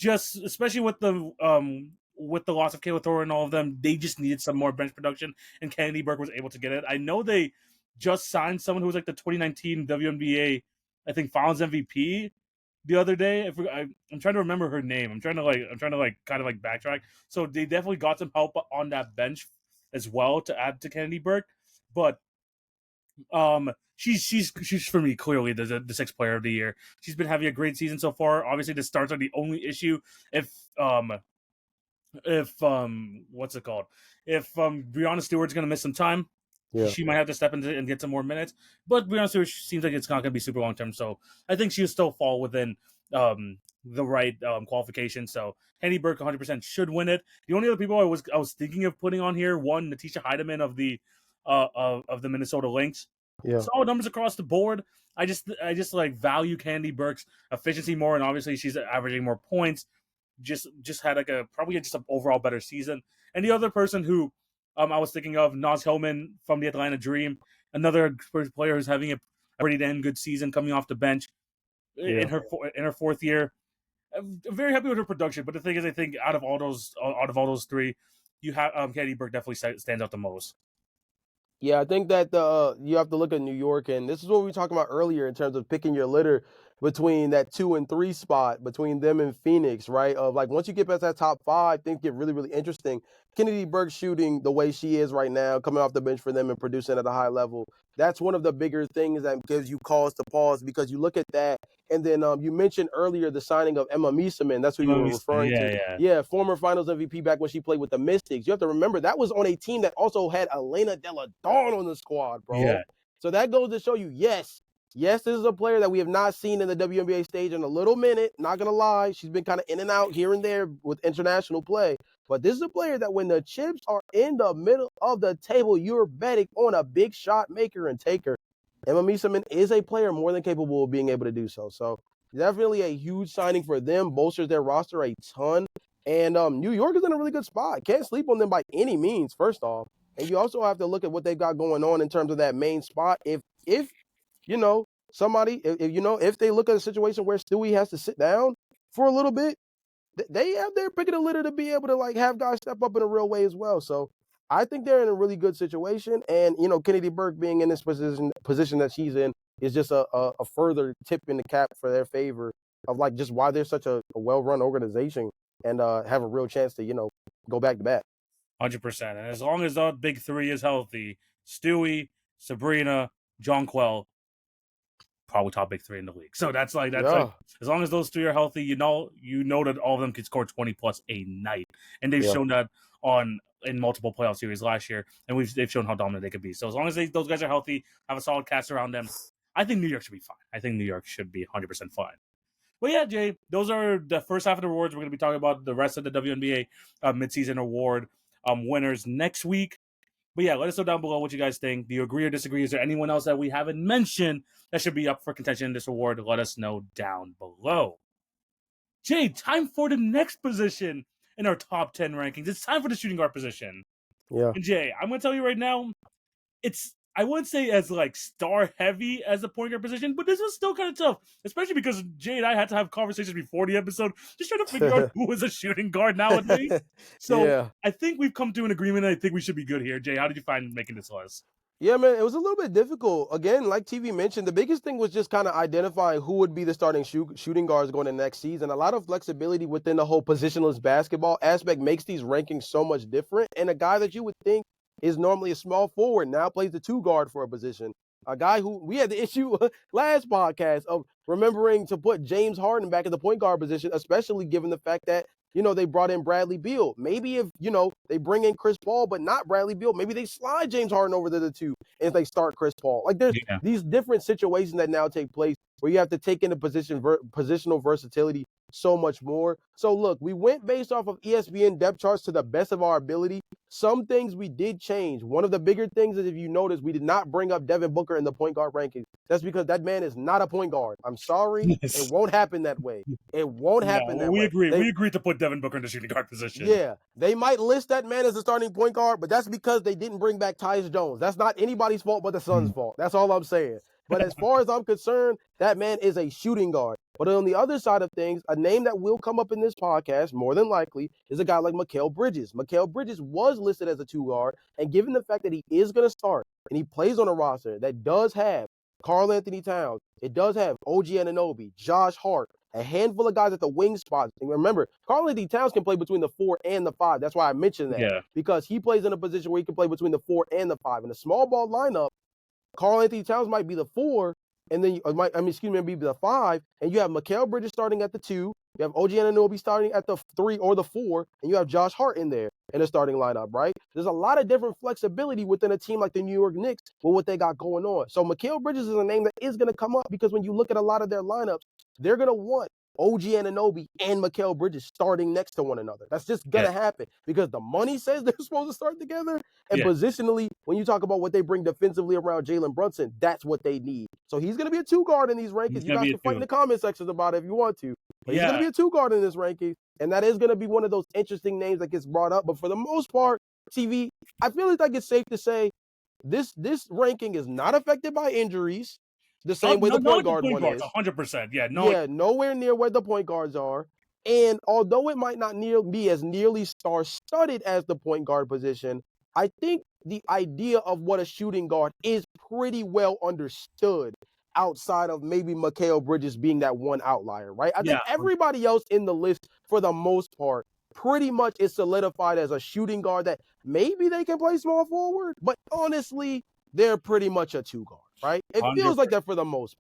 Just especially with the loss of Kayla Thornton and all of them, they just needed some more bench production, and Kennedy Burke was able to get it. I know they just signed someone who was like the 2019 WNBA, I think, Finals MVP the other day. I'm trying to remember her name. I'm trying to kind of backtrack. So they definitely got some help on that bench as well to add to Kennedy Burke, but she's for me clearly the sixth player of the year. She's been having a great season so far. Obviously, the starts are the only issue. If what's it called? If Breonna Stewart's gonna miss some time, she might have to step into and get some more minutes. But Breonna Stewart seems like it's not gonna be super long term, so I think she'll still fall within the right qualification. So Kennedy Burke 100% should win it. The only other people I was thinking of putting on here, one, Natisha Heidemann of the Minnesota Lynx. Solid numbers across the board. I just like value Kennedy Burke's efficiency more, and obviously she's averaging more points. Just had like probably just an overall better season. And the other person who I was thinking of, Naz Hillman from the Atlanta Dream, another player who's having a pretty damn good season coming off the bench in her fourth year. I'm very happy with her production, but the thing is, I think out of all those three, you have Kennedy Burke definitely stands out the most. Yeah, I think that you have to look at New York, and this is what we were talking about earlier in terms of picking your litter between that 2 and 3 spot between them and Phoenix, right? Of like once you get past that top 5, things get really, really interesting. Kennedy Burke shooting the way she is right now, coming off the bench for them and producing at a high level. That's one of the bigger things that gives you cause to pause, because you look at that. And then you mentioned earlier the signing of Emma Meeseman. That's who you were referring to. Yeah, former Finals MVP back when she played with the Mystics. You have to remember that was on a team that also had Elena Della Dawn on the squad, bro. Yeah. So that goes to show you, yes, this is a player that we have not seen in the WNBA stage in a little minute. Not going to lie. She's been kind of in and out here and there with international play. But this is a player that when the chips are in the middle of the table, you're betting on a big shot maker and taker. Emma Meeseman is a player more than capable of being able to do so. So definitely a huge signing for them, bolsters their roster a ton. And New York is in a really good spot. Can't sleep on them by any means, first off. And you also have to look at what they've got going on in terms of that main spot. If somebody, if they look at a situation where Stewie has to sit down for a little bit, they have their pick of the litter to be able to like have guys step up in a real way as well. So I think they're in a really good situation. And, Kennedy Burke being in this position that she's in is just a further tip in the cap for their favor of like just why they're such a well-run organization and have a real chance to, go back to back. 100%. And as long as the big three is healthy, Stewie, Sabrina, Jonquel, probably top big three in the league. So that's like as long as those three are healthy, you know that all of them can score 20 plus a night. And they've shown that in multiple playoff series last year, and they've shown how dominant they could be. So as long as those guys are healthy, have a solid cast around them, I think New York should be fine. I think New York should be 100% fine. But yeah, Jay, those are the first half of the awards. We're going to be talking about the rest of the WNBA midseason award winners next week. But yeah, let us know down below what you guys think. Do you agree or disagree? Is there anyone else that we haven't mentioned that should be up for contention in this award? Let us know down below. Jay, time for the next position. in our top 10 rankings. It's time for the shooting guard position. Yeah. And Jay, I'm going to tell you right now, I wouldn't say as like star heavy as the point guard position, but this was still kind of tough, especially because Jay and I had to have conversations before the episode, just trying to figure out who was a shooting guard nowadays. So Yeah. I think we've come to an agreement. And I think we should be good here. Jay, how did you find making this list? Yeah, man, it was a little bit difficult. Again, like TV mentioned, the biggest thing was just kind of identifying who would be the starting shooting guards going into next season. A lot of flexibility within the whole positionless basketball aspect makes these rankings so much different. And a guy that you would think is normally a small forward now plays the 2 guard for a position. A guy who we had the issue last podcast of remembering to put James Harden back in the point guard position, especially given the fact that they brought in Bradley Beal. Maybe if, they bring in Chris Paul, but not Bradley Beal, maybe they slide James Harden over to the 2 and they start Chris Paul. Like there's these different situations that now take place where you have to take into positional versatility so much more. So look, we went based off of ESPN depth charts to the best of our ability. Some things we did change. One of the bigger things is if you notice, we did not bring up Devin Booker in the point guard rankings. That's because that man is not a point guard. I'm sorry. It won't happen that way. It won't happen that way. We agreed to put Devin Booker in the shooting guard position. Yeah. They might list that man as a starting point guard, but that's because they didn't bring back Tyus Jones. That's not anybody's fault but the Suns' fault. That's all I'm saying. But as far as I'm concerned, that man is a shooting guard. But on the other side of things, a name that will come up in this podcast, more than likely, is a guy like Mikal Bridges. Mikal Bridges was listed as a 2 guard, and given the fact that he is going to start, and he plays on a roster that does have Karl-Anthony Towns, it does have OG Anunoby, Josh Hart, a handful of guys at the wing spots. And remember, Karl-Anthony Towns can play between the 4 and the 5. That's why I mentioned that. Because he plays in a position where he can play between the 4 and the 5. In a small ball lineup, Karl-Anthony Towns might be the 4, and then maybe the 5, and you have Mikal Bridges starting at the 2, you have OG Anunoby starting at the 3 or the 4, and you have Josh Hart in there in the starting lineup, right? There's a lot of different flexibility within a team like the New York Knicks with what they got going on. So Mikal Bridges is a name that is going to come up because when you look at a lot of their lineups, they're going to want OG Anunoby and Mikal Bridges starting next to one another. That's just going to happen because the money says they're supposed to start together. And positionally, when you talk about what they bring defensively around Jalen Brunson, that's what they need. So he's going to be a 2 guard in these rankings. You guys can fight in the comment sections about it if you want to. But he's going to be a 2 guard in this ranking. And that is going to be one of those interesting names that gets brought up. But for the most part, TV, I feel like it's safe to say this ranking is not affected by injuries. The same way the point guard one is. 100%. Yeah. Nowhere near where the point guards are. And although it might not be as nearly star-studded as the point guard position, I think the idea of what a shooting guard is pretty well understood outside of maybe Mikal Bridges being that one outlier, right? I think everybody else in the list, for the most part, pretty much is solidified as a shooting guard that maybe they can play small forward, but honestly, they're pretty much a 2 guard. Right? It 100%. Feels like that for the most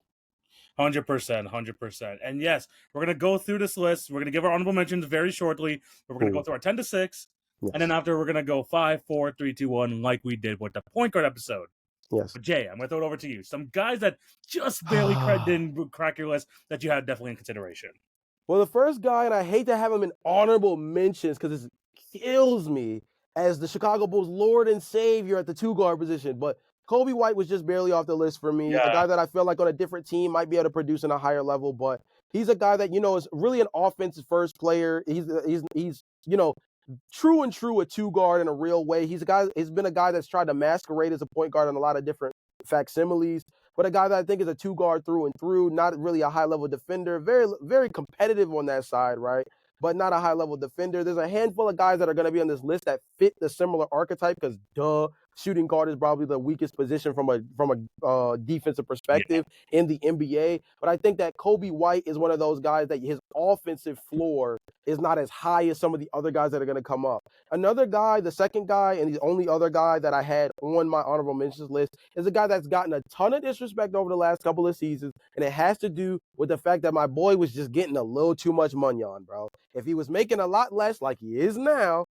part. 100%. And yes, we're going to go through this list. We're going to give our honorable mentions very shortly, but we're going to go through our 10 to 6. Yes. And then after, we're going to go 5, 4, 3, 2, 1, like we did with the point guard episode. Yes. But Jay, I'm going to throw it over to you. Some guys that just barely didn't crack your list that you had definitely in consideration. Well, the first guy, and I hate to have him in honorable mentions because it kills me as the Chicago Bulls' Lord and Savior at the 2 guard position, but Kobe White was just barely off the list for me. A guy that I feel like on a different team might be able to produce in a higher level, but he's a guy that, is really an offensive first player. He's true a 2 guard in a real way. He's been a guy that's tried to masquerade as a point guard in a lot of different facsimiles, but a guy that I think is a 2 guard through and through, not really a high level defender, very, very competitive on that side, right? But not a high level defender. There's a handful of guys that are going to be on this list that fit the similar archetype because shooting guard is probably the weakest position from a defensive perspective in the NBA. But I think that Kobe White is one of those guys that his offensive floor is not as high as some of the other guys that are going to come up. Another guy, the second guy, and the only other guy that I had on my honorable mentions list is a guy that's gotten a ton of disrespect over the last couple of seasons, and it has to do with the fact that my boy was just getting a little too much money on, bro. If he was making a lot less like he is now,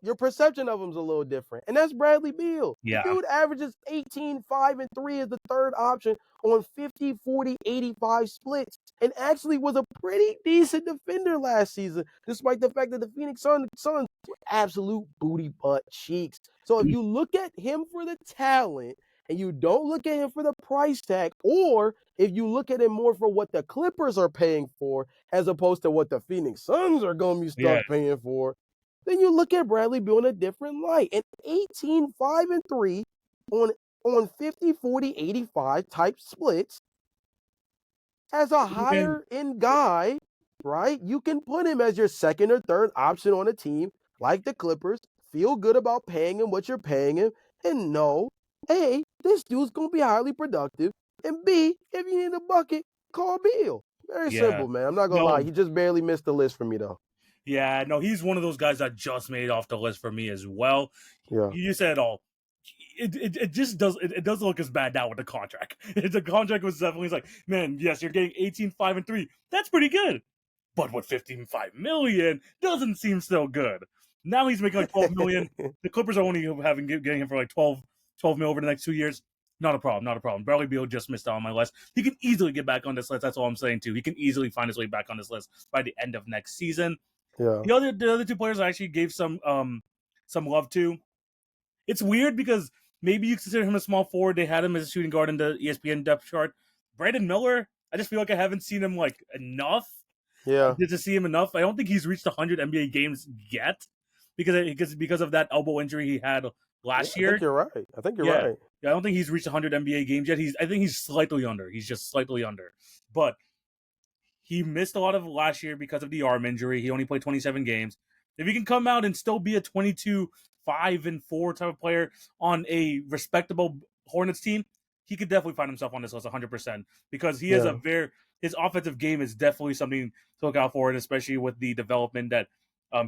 your perception of him's a little different. And that's Bradley Beal. Yeah. The dude averages 18, 5, and 3 as the third option on 50, 40, 85 splits and actually was a pretty decent defender last season, despite the fact that the Phoenix Suns were absolute booty butt cheeks. So if you look at him for the talent and you don't look at him for the price tag, or if you look at him more for what the Clippers are paying for as opposed to what the Phoenix Suns are going to be stuck paying for, then you look at Bradley Beal in a different light. And 18, 5, and 3 on 50, 40, 85 type splits as a higher end guy, right? You can put him as your second or third option on a team like the Clippers, feel good about paying him what you're paying him, and know, A, this dude's going to be highly productive, and B, if you need a bucket, call Beal. Very simple, man. I'm not going to lie. He just barely missed the list for me, though. Yeah, no, he's one of those guys that just made off the list for me as well. Yeah. You said it all. It just does it doesn't look as bad now with the contract. The contract was definitely like, man, yes, you're getting 18, 5, and 3. That's pretty good. But with 15.5 million, doesn't seem so good. Now he's making like 12 million. The Clippers are only getting him for like 12 mil over the next 2 years. Not a problem. Bradley Beal just missed out on my list. He can easily get back on this list. That's all I'm saying too. He can easily find his way back on this list by the end of next season. Yeah. The other two players I actually gave some love to. It's weird because maybe you consider him a small forward. They had him as a shooting guard in the ESPN depth chart. Brandon Miller, I just feel like I haven't seen him like enough. Yeah. To see him enough. I don't think he's reached 100 NBA games yet because of that elbow injury he had last year. I think you're right. Right. Yeah, I don't think he's reached 100 NBA games yet. I think he's slightly under. He's just slightly under. But he missed a lot of last year because of the arm injury. He only played 27 games. If he can come out and still be a 22, 5, and 4 type of player on a respectable Hornets team, he could definitely find himself on this list 100% because he has his offensive game is definitely something to look out for, and especially with the development that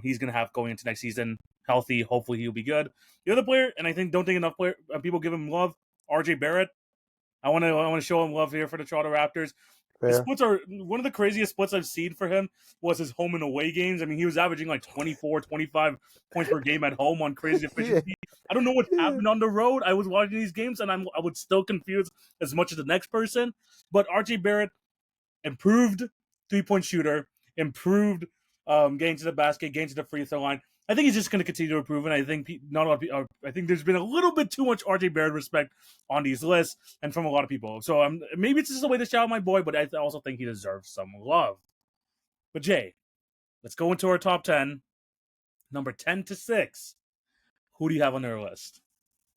he's going to have going into next season. Healthy, hopefully he'll be good. The other player, and I don't think enough people give him love, RJ Barrett. I want to show him love here for the Toronto Raptors. The splits are one of the craziest splits I've seen for him was his home and away games. I mean, he was averaging like 24, 25 points per game at home on crazy efficiency. I don't know what happened on the road. I was watching these games and I was still confused as much as the next person. But RJ Barrett improved 3-point shooter, improved getting to the basket, getting to the free throw line. I think he's just going to continue to improve, and I think not a lot of people, I think there's been a little bit too much RJ Barrett respect on these lists and from a lot of people. So maybe it's just a way to shout out my boy, but I also think he deserves some love. But Jay, let's go into our top 10. Number 10 to 6. Who do you have on their list?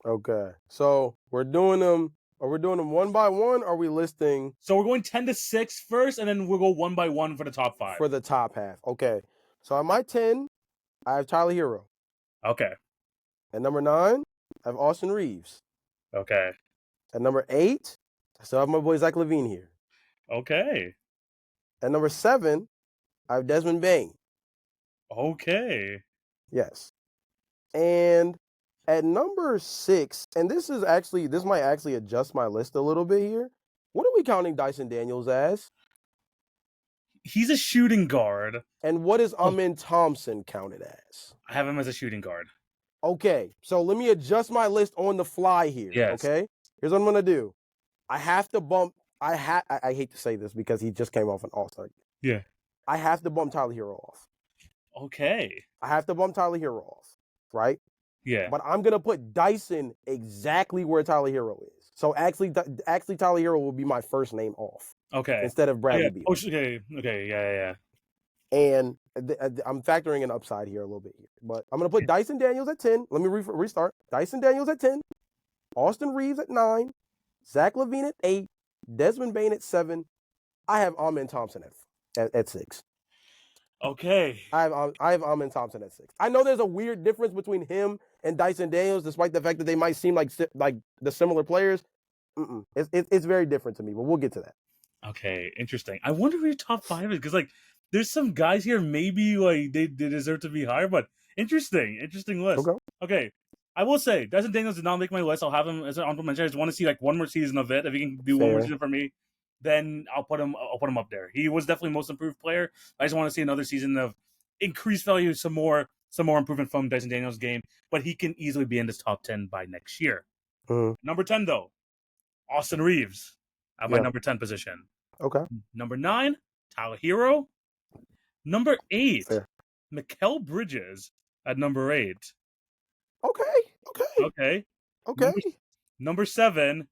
Okay, so we're doing them. Are we doing them one by one? Or are we listing? So we're going 10 to 6 first, and then we'll go one by one for the top 5. For the top half. Okay. So on my 10, I have Tyler Hero. Okay. At number 9, I have Austin Reeves. Okay. At number 8, I still have my boy Zach LaVine here. Okay. At number 7, I have Desmond Bane. Okay. Yes. And at number 6, and this might actually adjust my list a little bit here. What are we counting Dyson Daniels as? He's a shooting guard. And what is Amen Thompson counted as? I have him as a shooting guard. Okay, so let me adjust my list on the fly here. Yes. Okay, here's what I'm gonna do. I have to bump. I hate to say this because he just came off an All-Star. Yeah. I have to bump Tyler Hero off. Okay. I have to bump Tyler Hero off, right? Yeah. But I'm gonna put Dyson exactly where Tyler Hero is. So actually, Tyler Hero will be my first name off. Okay. Instead of Bradley Beal. Okay. Yeah. And I'm factoring an upside here a little bit here. But I'm going to put Dyson Daniels at 10. Let me restart. Dyson Daniels at 10. Austin Reeves at 9. Zach LaVine at 8. Desmond Bane at 7. I have Amen Thompson at 6. Okay. I have Amen Thompson at 6. I know there's a weird difference between him and Dyson Daniels, despite the fact that they might seem like the similar players. It's very different to me, but we'll get to that. Okay, interesting. I wonder who your top 5 is because there's some guys here maybe they deserve to be higher, but interesting list. Okay. I will say Dyson Daniels did not make my list. I'll have him as an honorable mention. I just want to see one more season of it. If he can do one more season for me, then I'll put him up there. He was definitely most improved player. I just want to see another season of increased value, some more improvement from Dyson Daniels' game, but he can easily be in this top 10 by next year. Number 10 though, Austin Reeves at my number 10 position. Okay. Number 9, Tyler Hero. Number 8, Mikal Bridges at number 8. Okay. Number 7,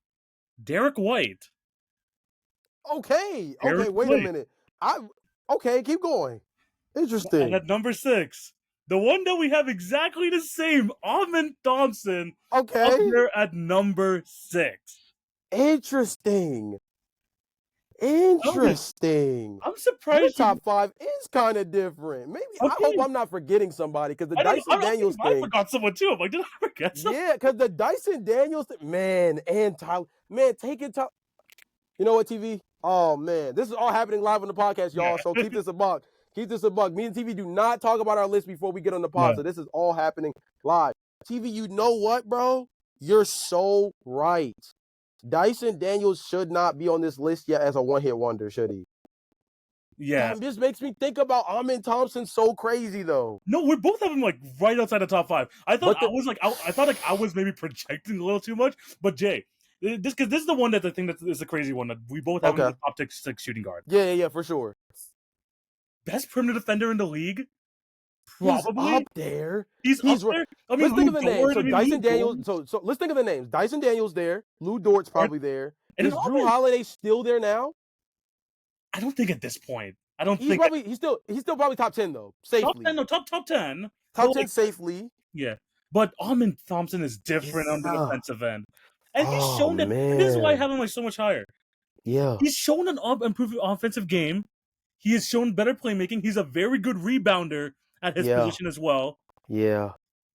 Derek White. Okay, Derek wait White. a minute. Okay, keep going. And Interesting. at number 6, the one that we have exactly the same, Amen Thompson, up Okay, there at number 6. interesting. I'm Your surprised you. top 5 is kind of different. Maybe I hope Okay, I'm not forgetting somebody because the I don't know. Dyson I think Daniels I thing. forgot someone too. I'm like, did I forget someone? Yeah, because the Dyson Daniels thing, man, and Tyler, man, take it. You know what, TV? Oh man, this is all happening live on the podcast, y'all. Yeah. So keep this a buck. Keep this a buck. Me and TV do not talk about our list before we get on the pod. Yeah. So this is all happening live. TV, you know what, bro? You're so right. Dyson Daniels should not be on this list yet as a one-hit wonder, should he? Yeah. This makes me think about Amen Thompson so crazy though. No, we both have him like right outside the top 5. I thought I was maybe projecting a little too much, but Jay, this is the one that I think that is the crazy one that we both have in the top 6 shooting guard. Yeah, for sure. Best perimeter defender in the league. Probably. He's up there. He's up there. I mean, let's think of the names. So Dyson Daniels. So let's think of the names. Dyson Daniels there. Lou Dort's probably there. Is Drew Holiday still there now? I don't think at this point. I don't he's think probably he's still probably top 10 though. Safely. Top 10. Top 10 safely. Yeah. But Amen Thompson is different on the defensive end. And he's shown that, and this is why I have him like so much higher. Yeah. He's shown an improved offensive game. He has shown better playmaking. He's a very good rebounder at his position as well. Yeah.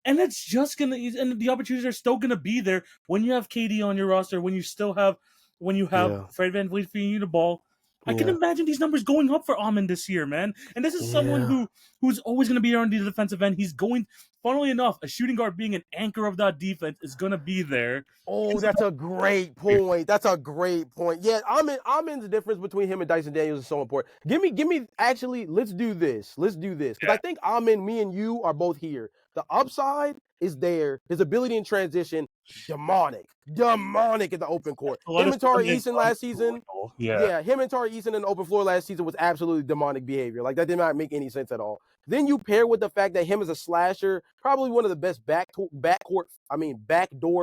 And it's just and the opportunities are still gonna be there when you have KD on your roster, when you have Fred VanVleet feeding you the ball. I can imagine these numbers going up for Amen this year, man. And this is someone who's always going to be on the defensive end. He's going, funnily enough, a shooting guard being an anchor of that defense is going to be there. Oh, that's a great point. Yeah, Amen's difference between him and Dyson Daniels is so important. Give me. Actually, let's do this. Because I think Amen, me and you are both here. The upside is there. His ability in transition, demonic in the open court. Him and Tari Eason last season. Yeah, him and Tari Eason in the open floor last season was absolutely demonic behavior. Like, that did not make any sense at all. Then you pair with the fact that him as a slasher, probably one of the best backdoor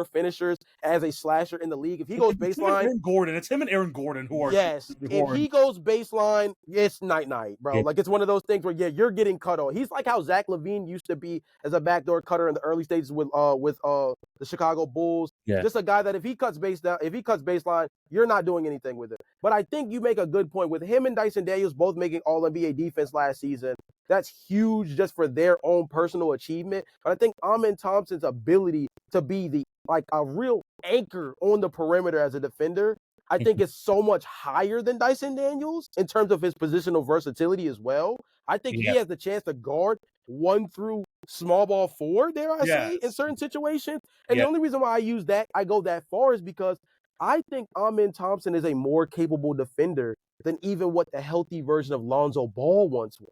finishers as a slasher in the league. If he goes baseline, it's him and Aaron Gordon who are. Yes, if he goes baseline, it's night, bro. Yeah. Like, it's one of those things where you're getting cut off. He's like how Zach LaVine used to be as a backdoor cutter in the early stages with the Chicago Bulls. Yeah. Just a guy that if he cuts baseline, you're not doing anything with it. But I think you make a good point with him and Dyson Daniels both making All-NBA defense last season. That's huge just for their own personal achievement. But I think Amen Thompson's ability to be a real anchor on the perimeter as a defender, I think it's so much higher than Dyson Daniels in terms of his positional versatility as well. I think he has the chance to guard 1 through small ball 4, dare I say, in certain situations. And the only reason why I go that far is because I think Amen Thompson is a more capable defender than even what the healthy version of Lonzo Ball once was.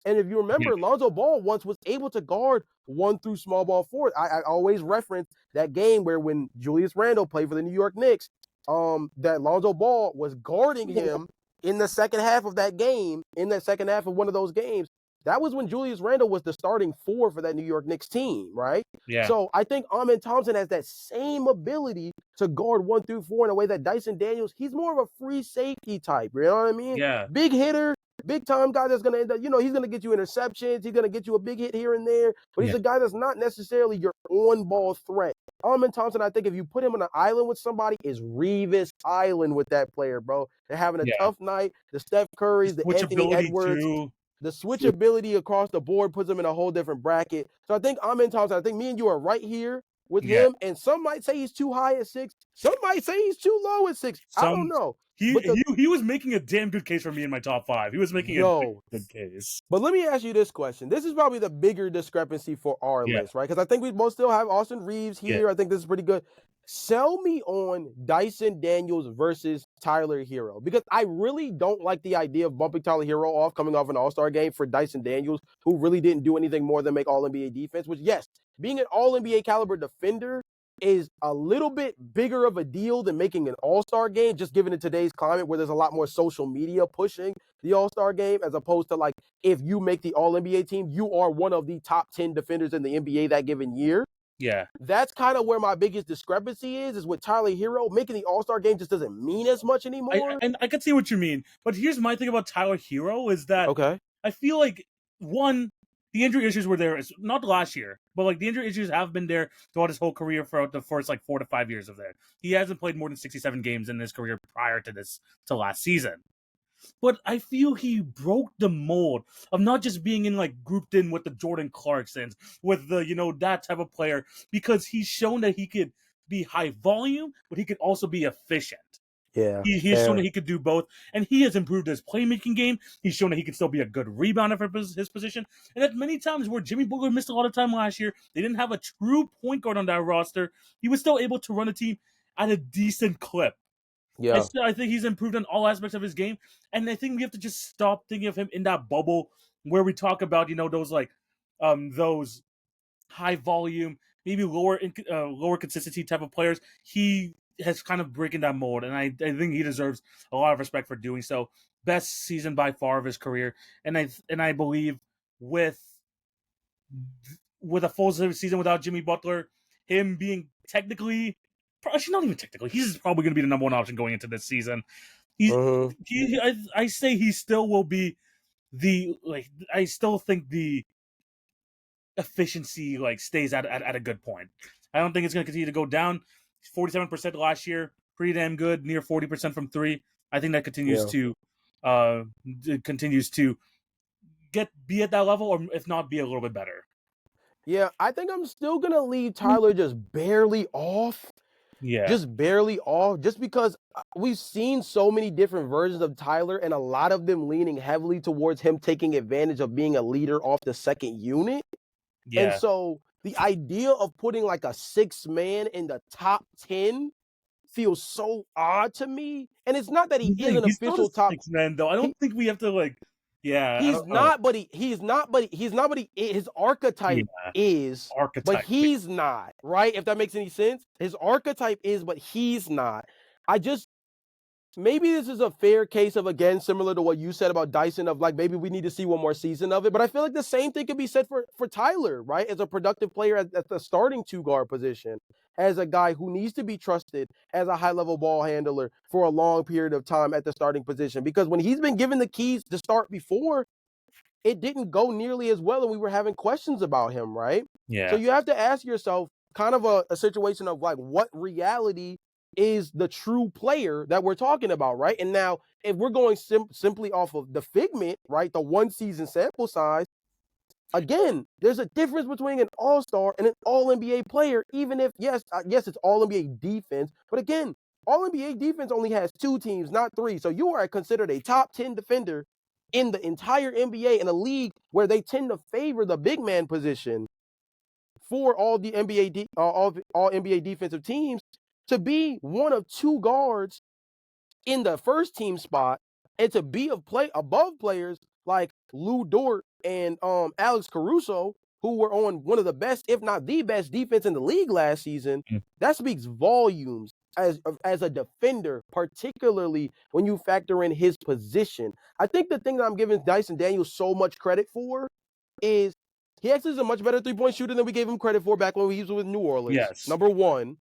And if you remember, Lonzo Ball once was able to guard 1 through small ball 4. I always reference that game where when Julius Randle played for the New York Knicks, that Lonzo Ball was guarding him in the second half of that game, in that second half of one of those games. That was when Julius Randle was the starting 4 for that New York Knicks team, right? Yeah. So I think Amen Thompson has that same ability to guard 1 through 4 in a way that Dyson Daniels, he's more of a free safety type, you know what I mean? Yeah. Big hitter, big time guy that's going to end up, he's going to get you interceptions. He's going to get you a big hit here and there, but he's a guy that's not necessarily your on-ball threat. Amen Thompson, I think if you put him on an island with somebody, is Revis Island with that player, bro. They're having a tough night. The Steph Currys, the Anthony Edwards, the switchability across the board puts him in a whole different bracket. So I think Amen Thompson, I think me and you are right here with him. And some might say he's too high at 6. Some might say he's too low at 6. I don't know. He was making a damn good case for me in my top 5. He was making a good case. But let me ask you this question. This is probably the bigger discrepancy for our list, right? Because I think we both still have Austin Reeves here. I think this is pretty good. Sell me on Dyson Daniels versus Tyler Hero, because I really don't like the idea of bumping Tyler Hero off coming off an All-Star game for Dyson Daniels, who really didn't do anything more than make All-NBA defense, which, yes, being an All-NBA caliber defender is a little bit bigger of a deal than making an All-Star game, just given in today's climate where there's a lot more social media pushing the All-Star game, as opposed to, like, if you make the All-NBA team, you are one of the top 10 defenders in the NBA that given year. Yeah. That's kind of where my biggest discrepancy is with Tyler Hero. Making the All-Star game just doesn't mean as much anymore. I can see what you mean, but here's my thing about Tyler Hero is that Okay. I feel like one, the injury issues were there, not last year, but like the injury issues have been there throughout his whole career for the first like 4 to 5 years of there. He hasn't played more than 67 games in his career prior to last season. But I feel he broke the mold of not just being in like grouped in with the Jordan Clarksons, with the that type of player, because he's shown that he could be high volume, but he could also be efficient. Yeah, He has shown that he could do both, and he has improved his playmaking game. He's shown that he can still be a good rebounder for his position. And at many times where Jimmy Butler missed a lot of time last year, they didn't have a true point guard on that roster. He was still able to run a team at a decent clip. yeah, I think he's improved on all aspects of his game, and I think we have to just stop thinking of him in that bubble where we talk about those high volume, maybe lower consistency type of players. He has kind of breaking that mold, and I think he deserves a lot of respect for doing so. Best season by far of his career, and I believe with a full season without Jimmy Butler, him being technically, actually not even technically, he's probably going to be the number one option going into this season. mm-hmm. I say he still will be I still think the efficiency stays at a good point. I don't think it's going to continue to go down. 47% last year, pretty damn good, near 40% from three. I think that continues to be at that level, or if not, be a little bit better. Yeah, I think I'm still gonna leave Tyler just barely off. Yeah. Just barely off, just because we've seen so many different versions of Tyler, and a lot of them leaning heavily towards him taking advantage of being a leader off the second unit. Yeah. And so the idea of putting like a 6-man in the top 10 feels so odd to me. And it's not that he is an He's not official a top 6-man though. I don't think we have to yeah. I He's don't know. not, but his archetype Yeah. is, but he's not, right? If that makes any sense. His archetype is, but he's not. Maybe this is a fair case of, again, similar to what you said about Dyson, of like, maybe we need to see one more season of it. But I feel like the same thing could be said for Tyler, right? As a productive player at the starting 2-guard position, as a guy who needs to be trusted as a high-level ball handler for a long period of time at the starting position. Because when he's been given the keys to start before, it didn't go nearly as well, and we were having questions about him, right? Yeah. So you have to ask yourself kind of a situation of like, what reality is the true player that we're talking about, right? And now, if we're going simply off of the figment, right, the 1-season sample size, again, there's a difference between an all-star and an all-NBA player, even if, yes, it's all-NBA defense. But again, all-NBA defense only has 2 teams, not 3. So you are considered a top 10 defender in the entire NBA, in a league where they tend to favor the big man position for all the all NBA defensive teams, to be one of 2 guards in the first team spot, and to be above players like Lou Dort and Alex Caruso, who were on one of the best, if not the best, defense in the league last season. That speaks volumes as a defender, particularly when you factor in his position. I think the thing that I'm giving Dyson Daniels so much credit for is he actually is a much better 3-point shooter than we gave him credit for back when he was with New Orleans. Yes. Number one.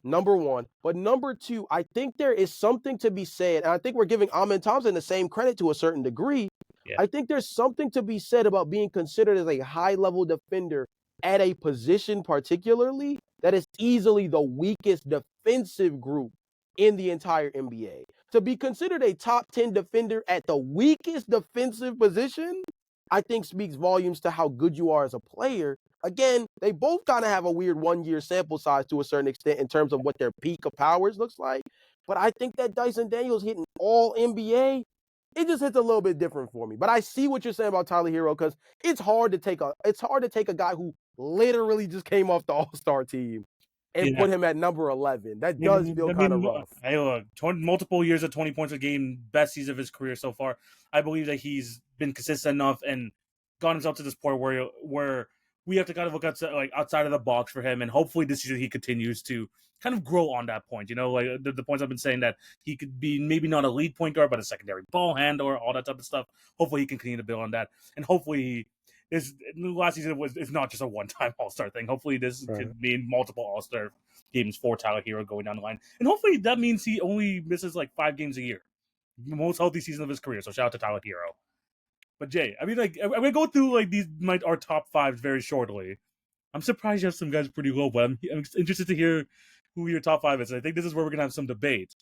But number 2, I think there is something to be said, and I think we're giving Amen Thompson the same credit to a certain degree. Yeah. I think there's something to be said about being considered as a high-level defender at a position particularly that is easily the weakest defensive group in the entire NBA. To be considered a top 10 defender at the weakest defensive position, I think speaks volumes to how good you are as a player. Again, they both kind of have a weird 1-year sample size to a certain extent in terms of what their peak of powers looks like. But I think that Dyson Daniels hitting all NBA, it just hits a little bit different for me. But I see what you're saying about Tyler Hero, because it's hard to take a guy who literally just came off the All-Star team and put him at number 11. That does feel kind of rough. Hey, look, multiple years of 20 points a game, best season of his career so far. I believe that he's been consistent enough and got himself to this point where we have to kind of look outside of the box for him, and hopefully this season he continues to kind of grow on that point. The points I've been saying, that he could be maybe not a lead point guard, but a secondary ball handler, all that type of stuff. Hopefully he can continue to build on that, and hopefully last season it's not just a one-time All-Star thing. Hopefully, this could mean multiple All-Star games for Tyler Hero going down the line, and hopefully that means he only misses like 5 games a year, the most healthy season of his career. So shout out to Tyler Hero. But Jay, I mean, like I'm gonna go through like our top 5 very shortly. I'm surprised you have some guys pretty low, but I'm interested to hear who your top 5 is. I think this is where we're gonna have some debate,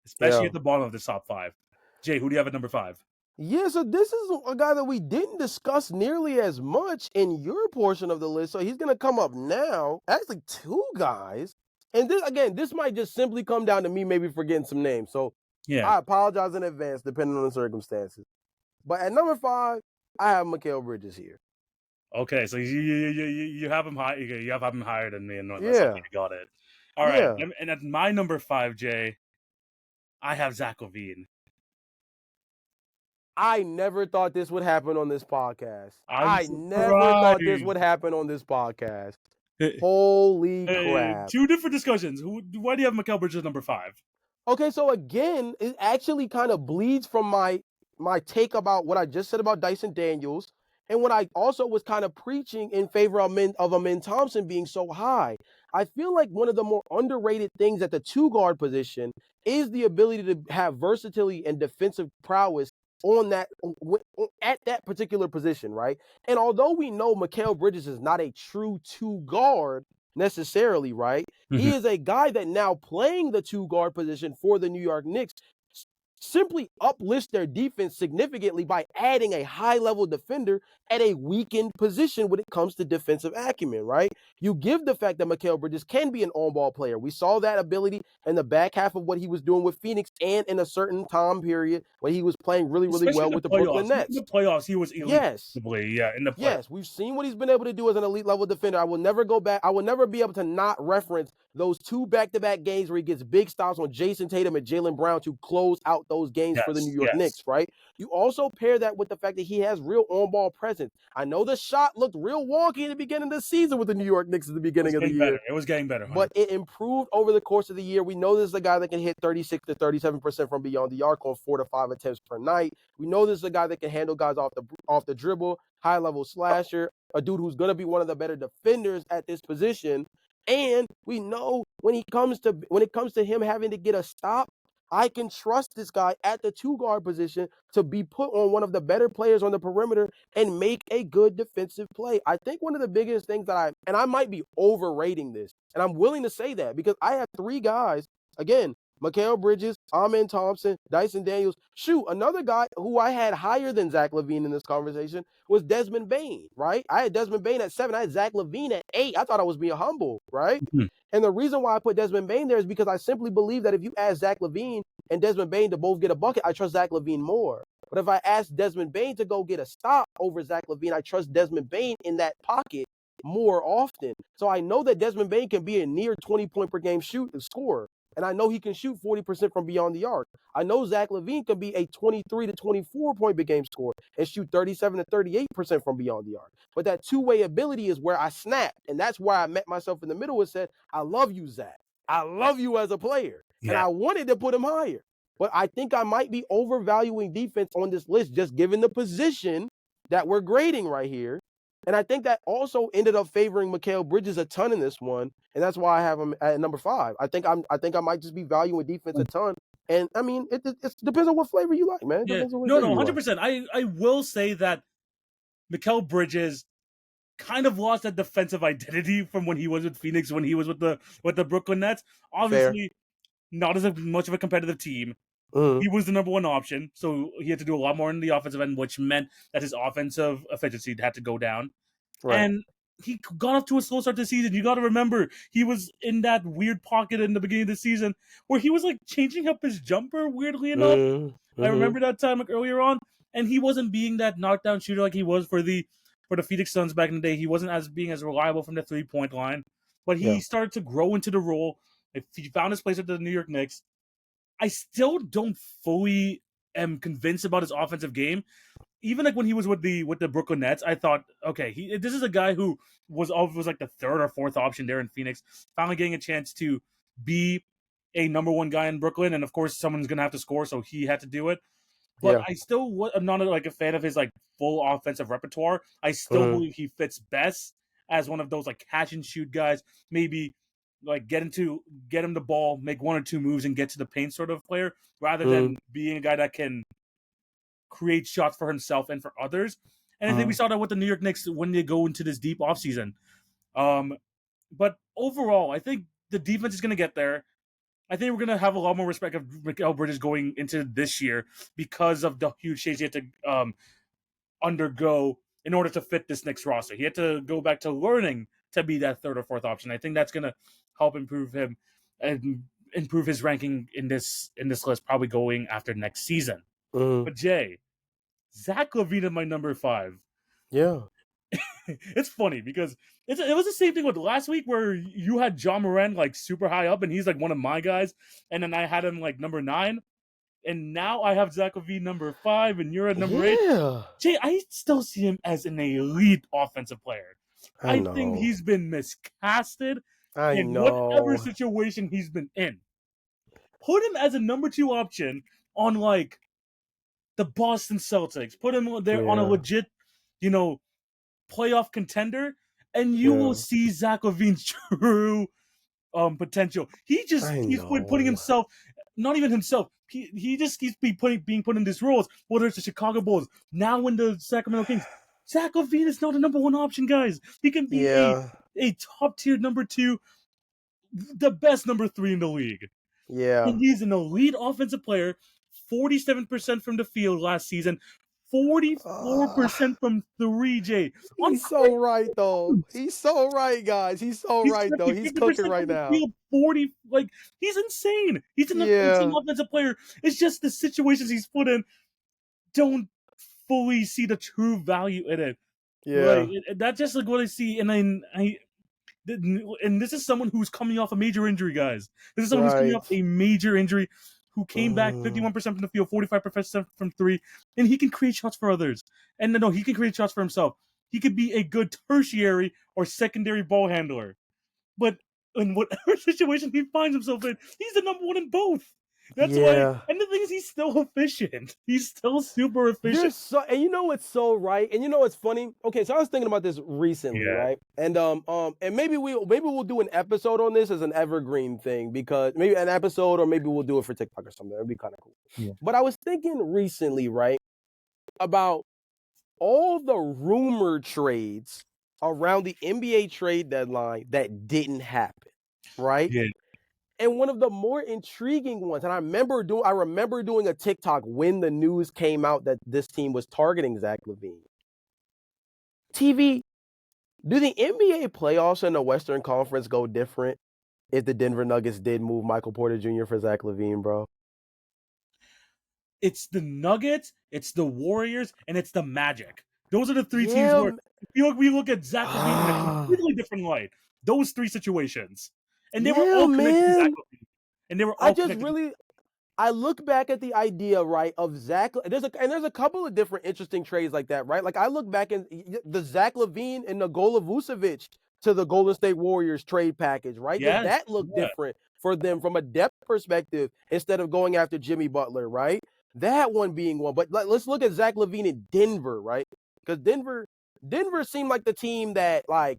especially at the bottom of the top 5. Jay, who do you have at number 5? Yeah, so this is a guy that we didn't discuss nearly as much in your portion of the list. So he's going to come up now. Actually, 2 guys. And this might just simply come down to me maybe forgetting some names. So I apologize in advance, depending on the circumstances. But at number 5, I have Mikal Bridges here. Okay, so you have him high. You have him higher than me, and got it. All right, and at my number 5, Jay, I have Zach LaVine. I never thought this would happen on this podcast. I never thought this would happen on this podcast. Holy crap. 2 different discussions. Why do you have Mikal Bridges number 5? Okay, so again, it actually kind of bleeds from my take about what I just said about Dyson Daniels, and what I also was kind of preaching in favor of Amin Thompson being so high. I feel like one of the more underrated things at the 2-guard position is the ability to have versatility and defensive prowess at that particular position, right? And although we know Mikal Bridges is not a true 2-guard necessarily, right? He is a guy that now playing the 2-guard position for the New York Knicks simply uplifts their defense significantly by adding a high-level defender at a weakened position when it comes to defensive acumen, right? You give the fact that Mikal Bridges can be an on-ball player. We saw that ability in the back half of what he was doing with Phoenix and in a certain time period when he was playing really, really well with the Brooklyn Nets. In the playoffs, he was elite. Yes. In the playoffs. Yes, we've seen what he's been able to do as an elite-level defender. I will never go back. I will never be able to not reference those 2 back-to-back games where he gets big stops on Jason Tatum and Jaylen Brown to close out those games for the New York Knicks, right? You also pair that with the fact that he has real on-ball presence. I know the shot looked real wonky in the beginning of the season with the New York Knicks at the beginning of the year. It was getting better. 100%. But it improved over the course of the year. We know this is a guy that can hit 36 to 37% from beyond the arc on 4 to 5 attempts per night. We know this is a guy that can handle guys off the dribble, high-level slasher, a dude who's going to be one of the better defenders at this position. And we know when it comes to him having to get a stop, I can trust this guy at the 2-guard position to be put on one of the better players on the perimeter and make a good defensive play. I think one of the biggest things that I might be overrating this, and I'm willing to say that because I have 3 guys, again, Mikal Bridges, Amin Thompson, Dyson Daniels. Shoot, another guy who I had higher than Zach LaVine in this conversation was Desmond Bane, right? I had Desmond Bane at 7. I had Zach LaVine at 8. I thought I was being humble, right? And the reason why I put Desmond Bane there is because I simply believe that if you ask Zach LaVine and Desmond Bane to both get a bucket, I trust Zach LaVine more. But if I ask Desmond Bane to go get a stop over Zach LaVine, I trust Desmond Bane in that pocket more often. So I know that Desmond Bane can be a near 20-point per game scorer. And I know he can shoot 40% from beyond the arc. I know Zach LaVine can be a 23 to 24-point per game scorer and shoot 37 to 38% from beyond the arc. But that 2-way ability is where I snapped. And that's why I met myself in the middle and said, I love you, Zach. I love you as a player. And I wanted to put him higher. But I think I might be overvaluing defense on this list just given the position that we're grading right here. And I think that also ended up favoring Mikal Bridges a ton in this one, and that's why I have him at number 5. I think I might just be valuing defense a ton, and I mean it depends on what flavor you like, man. No, 100%. I will say that Mikal Bridges kind of lost that defensive identity from when he was with Phoenix, when he was with the Brooklyn Nets. Obviously, not as much of a competitive team. He was the number 1 option, so he had to do a lot more in the offensive end, which meant that his offensive efficiency had to go down. Right. And he got off to a slow start this season. You got to remember, he was in that weird pocket in the beginning of the season where he was like changing up his jumper, weirdly enough. I remember that time earlier on, and he wasn't being that knockdown shooter like he was for the Phoenix Suns back in the day. He wasn't being as reliable from the 3-point line, but he started to grow into the role. He found his place at the New York Knicks. I still don't fully am convinced about his offensive game. Even like when he was with the Brooklyn Nets, I thought, okay, this is a guy who was like the 3rd or 4th option there in Phoenix, finally getting a chance to be a number 1 guy in Brooklyn, and of course someone's gonna have to score, so he had to do it. but I still am not like a fan of his like full offensive repertoire. I still believe he fits best as one of those like catch and shoot guys. Maybe like get him the ball, make one or two moves, and get to the paint sort of player, rather than being a guy that can create shots for himself and for others. And I think we saw that with the New York Knicks when they go into this deep offseason. But overall, I think the defense is going to get there. I think we're going to have a lot more respect of Mikal Bridges going into this year because of the huge change he had to undergo in order to fit this Knicks roster. He had to go back to learning to be that third or fourth option. I think that's going to help improve him and improve his ranking in this list, probably going after next season. But Jay, Zach LaVine is my number 5. Yeah. It's funny because it was the same thing with last week where you had John Moran like super high up and he's like one of my guys, and then I had him like number 9, and now I have Zach LaVine number 5 and you're at number 8. Jay, I still see him as an elite offensive player. I think he's been miscasted in whatever situation he's been in. Put him as a number 2 option on like the Boston Celtics. Put him there on a legit, playoff contender, and you will see Zach LaVine's true potential. He's putting himself, not even himself. He just keeps being put in these roles. Whether it's the Chicago Bulls, now in the Sacramento Kings, Zach LaVine is not a number 1 option, guys. He can be a top tier number 2, the best number 3 in the league. Yeah, and he's an elite offensive player. 47% from the field last season. 44% from 3, Jay. He's so right, though. He's so right, guys. He's so right, though. He's cooking right now. Field, 40, like, he's insane. He's an insane offensive player. It's just the situations he's put in don't fully see the true value in it. Yeah. That's just like what I see. And this is someone who's coming off a major injury, guys. This is someone who's coming off a major injury, who came back 51% from the field, 45% from 3, and he can create shots for others. And no, he can create shots for himself. He could be a good tertiary or secondary ball handler. But in whatever situation he finds himself in, he's the number 1 in both. That's why. And the thing is, he's still efficient. He's still super efficient. And you know what's so right? And you know what's funny? Okay, so I was thinking about this recently, right? And maybe we'll do an episode on this as an evergreen thing, because maybe an episode, or maybe we'll do it for TikTok or something. That'd be kind of cool. Yeah. But I was thinking recently, right, about all the rumor trades around the NBA trade deadline that didn't happen, right? Yeah. And one of the more intriguing ones, and I remember doing a TikTok when the news came out that this team was targeting Zach LaVine. TV, do the NBA playoffs in the Western Conference go different if the Denver Nuggets did move Michael Porter Jr. for Zach LaVine, bro? It's the Nuggets, it's the Warriors, and it's the Magic. Those are the 3 teams where we look at Zach LaVine in a completely different light. Those 3 situations. And they were all connected to Zach LaVine. And they were all I look back at the idea, right, of Zach. There's a couple of different interesting trades like that, right? Like, I look back in the Zach LaVine and Nikola Vucevic to the Golden State Warriors trade package, right? Yes. That looked different for them from a depth perspective instead of going after Jimmy Butler, right? That one being one. But let's look at Zach LaVine in Denver, right? Because Denver seemed like the team that, like,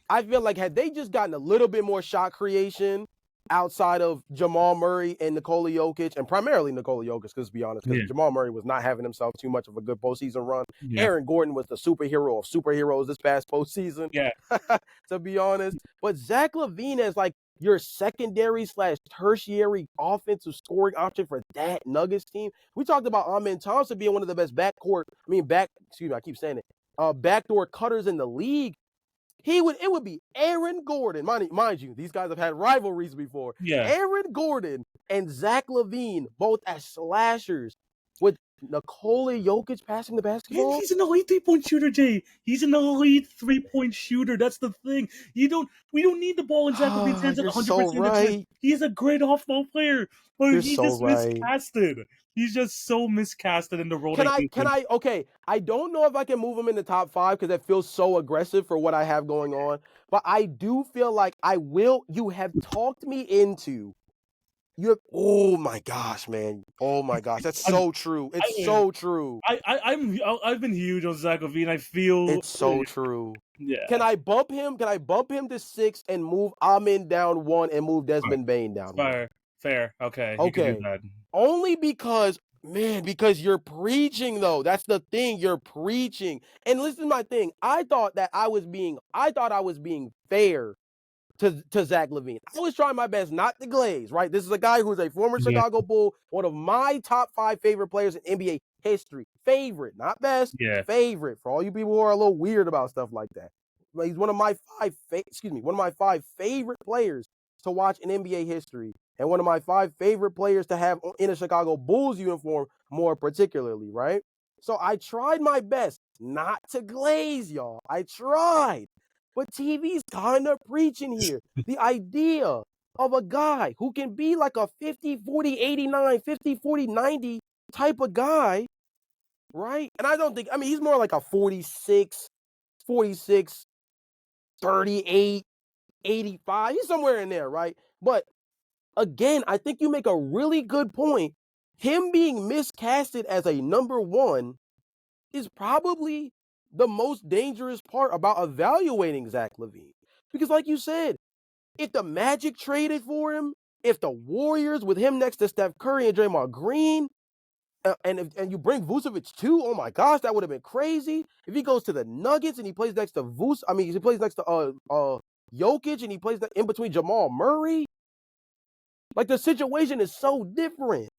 I feel like had they just gotten a little bit more shot creation outside of Jamal Murray and Nikola Jokic, and primarily Nikola Jokic, because to be honest, because Jamal Murray was not having himself too much of a good postseason run. Aaron Gordon was the superhero of superheroes this past postseason. To be honest. But Zach LaVine as like your secondary/tertiary offensive scoring option for that Nuggets team. We talked about Amen Thompson being one of the best backdoor cutters in the league. It would be Aaron Gordon. Mind you, these guys have had rivalries before. Aaron Gordon and Zach LaVine, both as slashers, with Nikola Jokic passing the basketball. And he's an elite 3-point shooter, Jay. He's an elite 3-point shooter. That's the thing. We don't need the ball in Zach LaVine's hands at 100%. So right. He's a great off-ball player, but he's so just right. miscasted. He's just so miscasted in the role. Okay, I don't know if I can move him in the top 5 because that feels so aggressive for what I have going on. But I do feel like you have talked me into Oh my gosh, man. Oh my gosh. That's so true. It's so true. I've been huge on Zach LaVine. I feel it's so true. Yeah. Can I bump him? Can I bump him to 6 and move Amin down 1 and move Desmond Bane down 1? Fair. Okay, you can do Okay. that. Only because, man, because you're preaching though. That's the thing. You're preaching. And listen to my thing. I thought I was being fair to Zach LaVine. I was trying my best not to glaze, right? This is a guy who's a former Yeah. Chicago Bull, one of my top 5 favorite players in NBA history. Favorite, not best. Yeah. Favorite for all you people who are a little weird about stuff like that. But he's one of my 5 favorite players to watch in NBA history, and one of my 5 favorite players to have in a Chicago Bulls uniform, more particularly, right? So I tried my best not to glaze, y'all. I tried. But TV's kind of preaching here. The idea of a guy who can be like a 50-40-89, 50-40-90 type of guy, right? And I mean, he's more like a 46, 38, 85. He's somewhere in there, right? But again, I think you make a really good point. Him being miscasted as a number 1 is probably the most dangerous part about evaluating Zach LaVine. Because like you said, if the Magic traded for him, if the Warriors with him next to Steph Curry and Draymond Green, and you bring Vucevic too, oh my gosh, that would have been crazy. If he goes to the Nuggets and he plays next to he plays next to Jokic and he plays in between Jamal Murray, like the situation is so different.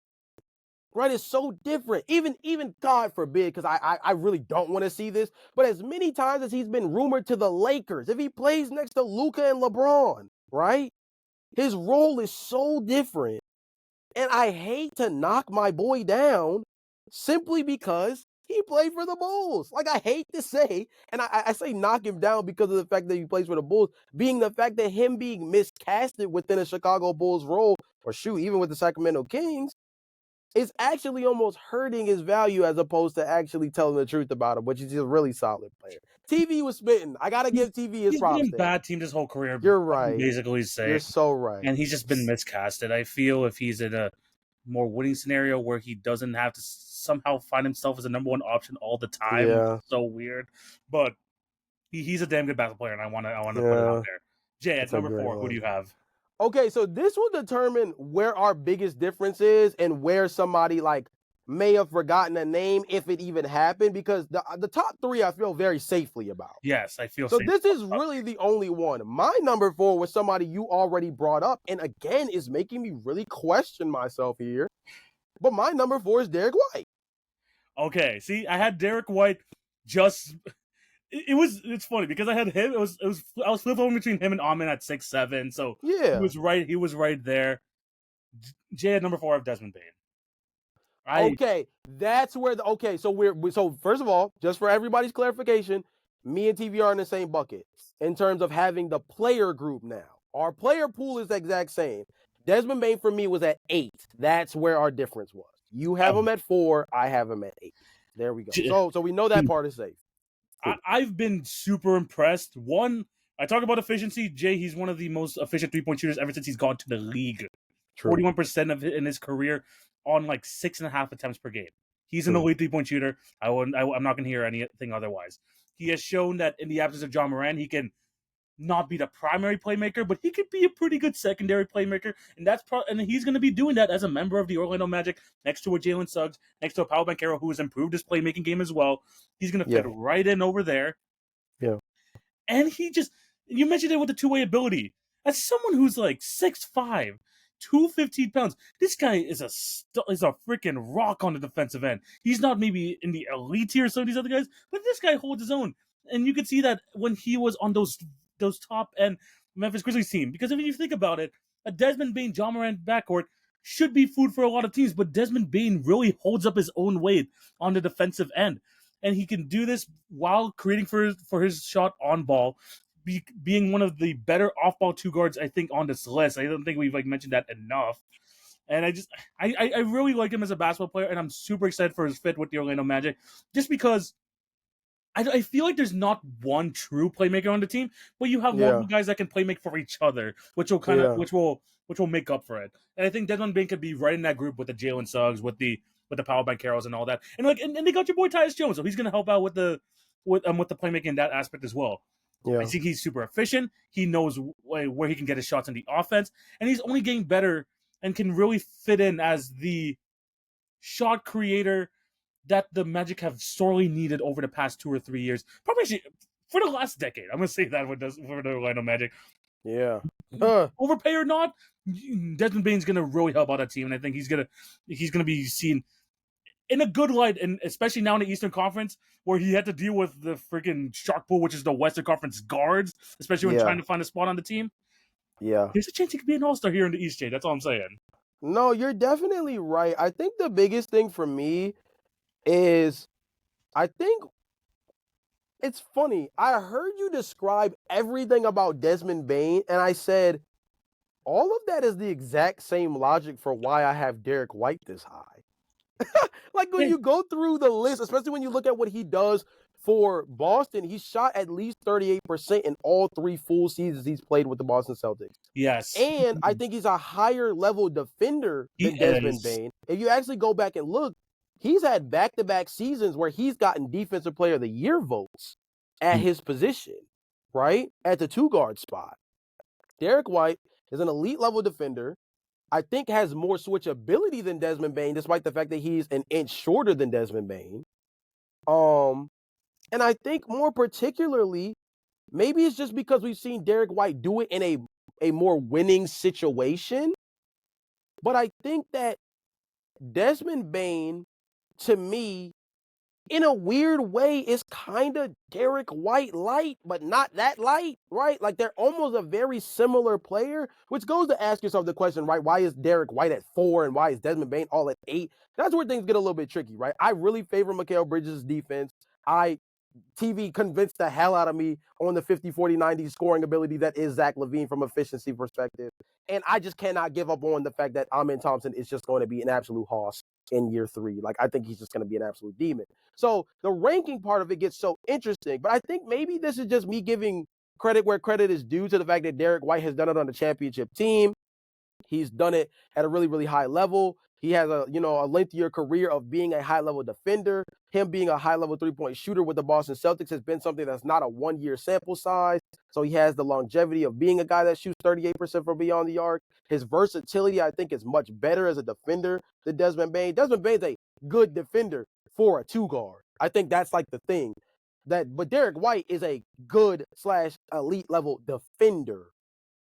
Right, it's so different. Even God forbid, because I really don't want to see this, but as many times as he's been rumored to the Lakers, if he plays next to Luka and LeBron, right, his role is so different. And I hate to knock my boy down simply because he played for the Bulls. Like, I hate to say, and I say knock him down because of the fact that he plays for the Bulls, being the fact that him being miscasted within a Chicago Bulls role, or shoot, even with the Sacramento Kings, it's actually almost hurting his value as opposed to actually telling the truth about him, which is a really solid player. TV was spitting. I got to give TV his props. He's been bad team his whole career. You're right. Basically, say you're so right. And he's just been miscasted. I feel if he's in a more winning scenario where he doesn't have to somehow find himself as a number 1 option all the time, it's so weird. But he's a damn good basketball player, and I want to put it out there. Jay, at number 4, who do you have? Okay, so this will determine where our biggest difference is and where somebody like may have forgotten a name if it even happened, because the top 3 I feel very safely about. Yes, I feel so. This is really the only one. My number 4 was somebody you already brought up, and again is making me really question myself here. But my number 4 is Derek White. Okay, see, I had Derek White just. It's funny because I had him. I was flip-flopping between him and Amin at 6'7". So yeah, he was right there. Jay at number 4 of Desmond Bane. Okay, that's where so first of all, just for everybody's clarification, me and TV are in the same bucket in terms of having the player group now. Our player pool is the exact same. Desmond Bane for me was at 8. That's where our difference was. You have him at 4. I have him at 8. There we go. So we know that part is safe. I've been super impressed. One, I talk about efficiency. Jay, he's one of the most efficient 3-point shooters ever since he's gone to the league. 41% of it in his career on like 6.5 attempts per game. He's an elite 3-point shooter. I'm not going to hear anything otherwise. He has shown that in the absence of John Moran, he can not be the primary playmaker, but he could be a pretty good secondary playmaker, and and he's going to be doing that as a member of the Orlando Magic next to a Jalen Suggs, next to a Paolo Banchero, who has improved his playmaking game as well. He's going to fit right in over there. Yeah. And you mentioned it with the two-way ability. As someone who's like 6'5", 215 pounds, this guy is a freaking rock on the defensive end. He's not maybe in the elite tier of some of these other guys, but this guy holds his own. And you could see that when he was on those top end Memphis Grizzlies team. Because if you think about it, a Desmond Bane, John Morant backcourt should be food for a lot of teams, but Desmond Bane really holds up his own weight on the defensive end. And he can do this while creating for his shot on ball, being one of the better off-ball 2 guards, I think, on this list. I don't think we've mentioned that enough. And I really like him as a basketball player, and I'm super excited for his fit with the Orlando Magic, just because I feel like there's not one true playmaker on the team, but you have multiple guys that can play make for each other, which will make up for it. And I think Desmond Bain could be right in that group with the Jalen Suggs, with the Power Bancheros and all that. And and they got your boy Tyus Jones, so he's gonna help out with the playmaking in that aspect as well. Yeah. I think he's super efficient. He knows where he can get his shots in the offense, and he's only getting better and can really fit in as the shot creator that the Magic have sorely needed over the past 2 or 3 years. Probably actually, for the last decade. I'm going to say that for the Orlando Magic. Yeah. Overpay or not, Desmond Bain's going to really help out that team, and I think he's going to be seen in a good light, and especially now in the Eastern Conference, where he had to deal with the freaking shark pool, which is the Western Conference guards, especially when trying to find a spot on the team. Yeah. There's a chance he could be an all-star here in the East, Jay. That's all I'm saying. No, you're definitely right. I think the biggest thing for me is, I think it's funny. I heard you describe everything about Desmond Bain, and I said, all of that is the exact same logic for why I have Derek White this high. Like when you go through the list, especially when you look at what he does for Boston, he shot at least 38% in all 3 full seasons he's played with the Boston Celtics. Yes. And I think he's a higher level defender than Desmond Bain. If you actually go back and look, he's had back-to-back seasons where he's gotten Defensive Player of the Year votes at his position, right? At the 2-guard spot. Derek White is an elite level defender. I think has more switchability than Desmond Bain, despite the fact that he's an inch shorter than Desmond Bain. And I think more particularly, maybe it's just because we've seen Derek White do it in a more winning situation. But I think that Desmond Bain, to me, in a weird way, is kind of Derek White light, but not that light, right? Like they're almost a very similar player, which goes to ask yourself the question, right? Why is Derek White at 4 and why is Desmond Bain all at 8? That's where things get a little bit tricky, right? I really favor Mikal Bridges' defense. TV convinced the hell out of me on the 50, 40, 90 scoring ability that is Zach LaVine from efficiency perspective. And I just cannot give up on the fact that Amen Thompson is just going to be an absolute hoss in year 3. Like, I think he's just going to be an absolute demon. So the ranking part of it gets so interesting. But I think maybe this is just me giving credit where credit is due to the fact that Derek White has done it on the championship team. He's done it at a really, really high level. He has a lengthier career of being a high-level defender. Him being a high-level three-point shooter with the Boston Celtics has been something that's not a one-year sample size. So he has the longevity of being a guy that shoots 38% from beyond the arc. His versatility, I think, is much better as a defender than Desmond Bain. Desmond Bain's a good defender for a 2-guard. I think that's like the thing. But Derek White is a good/elite level defender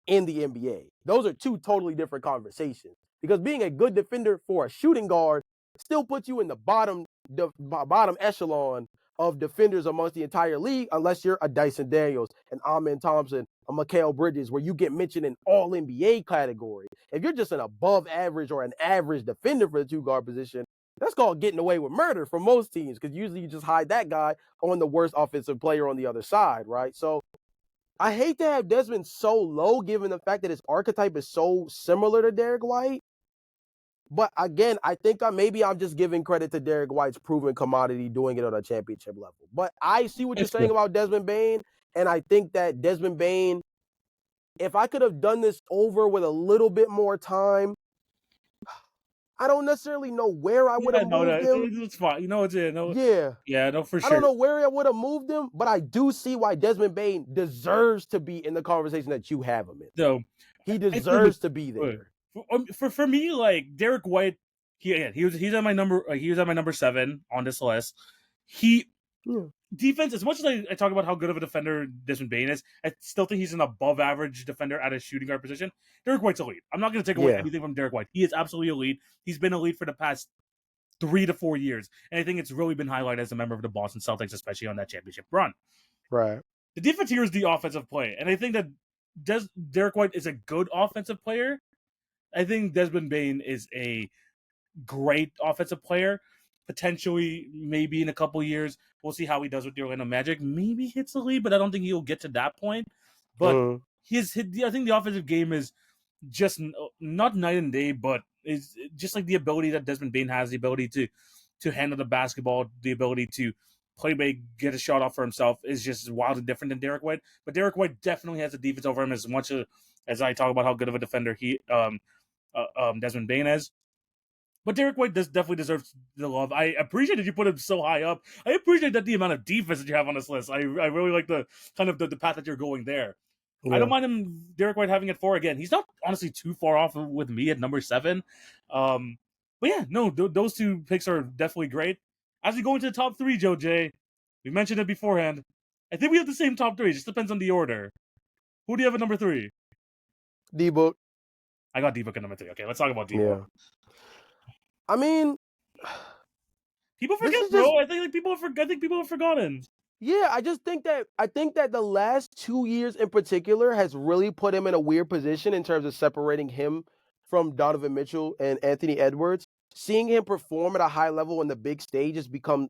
in the NBA. Those are 2 totally different conversations. Because being a good defender for a shooting guard still puts you in the bottom echelon of defenders amongst the entire league, unless you're a Dyson Daniels, an Amen Thompson, a Mikal Bridges, where you get mentioned in all NBA category. If you're just an above average or an average defender for the 2-guard position, that's called getting away with murder for most teams, because usually you just hide that guy on the worst offensive player on the other side, right? So I hate to have Desmond so low, given the fact that his archetype is so similar to Derek White. But again, I think maybe I'm just giving credit to Derek White's proven commodity doing it on a championship level. But I see what you're saying about Desmond Bain, and I think that Desmond Bain, if I could have done this over with a little bit more time, I don't necessarily know where I would have moved him. It's fine. You know, for sure. I don't know where I would have moved him, but I do see why Desmond Bain deserves to be in the conversation that you have him in. So he deserves to be there. For me, like Derek White, he's at my number 7 on this list. Defense, as much as I talk about how good of a defender Desmond Bain is, I still think he's an above average defender at a shooting guard position. Derek White's elite. I'm not going to take away anything from Derek White. He is absolutely elite. He's been elite for the past 3 to 4 years, and I think it's really been highlighted as a member of the Boston Celtics, especially on that championship run. Right. The difference here is the offensive play, and I think that Derek White is a good offensive player. I think Desmond Bain is a great offensive player. Potentially, maybe in a couple years, we'll see how he does with the Orlando Magic. Maybe hits the lead, but I don't think he'll get to that point. But I think the offensive game is just not night and day, but is just like the ability that Desmond Bain has, the ability to handle the basketball, the ability to playmate, get a shot off for himself is just wildly different than Derek White. But Derek White definitely has the defense over him as much as I talk about how good of a defender Desmond Bane is. But Derek White definitely deserves the love. I appreciate that you put him so high up. I appreciate that the amount of defense that you have on this list. I really like the kind of the path that you're going there. I don't mind him, Derek White, having it 4 again. He's not honestly too far off with me at number 7. But yeah, no, those two picks are definitely great. As we go into the top 3, Joe J, we mentioned it beforehand. I think we have the same top 3. It just depends on the order. Who do you have at number 3? D-Book. I got D-Book at number 3. Okay, let's talk about D-Book. Yeah. I mean, people forget, bro. I think people have forgotten. Yeah, I think that the last 2 years in particular has really put him in a weird position in terms of separating him from Donovan Mitchell and Anthony Edwards. Seeing him perform at a high level on the big stage has become,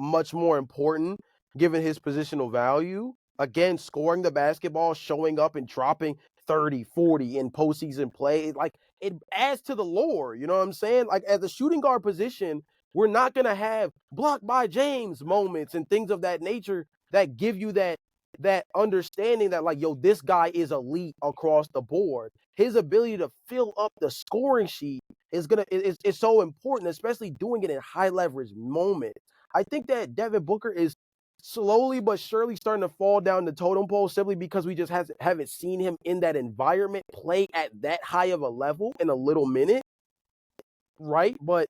much more important given his positional value. Again, scoring the basketball, showing up and dropping 30, 40 in postseason play, it adds to the lore, you know what I'm saying? Like, at the shooting guard position, we're not going to have blocked by James moments and things of that nature that give you that understanding that, like, yo, this guy is elite across the board. His ability to fill up the scoring sheet is so important, especially doing it in high leverage moments. I think that Devin Booker is slowly but surely starting to fall down the totem pole simply because we just haven't seen him in that environment play at that high of a level in a little minute, right? But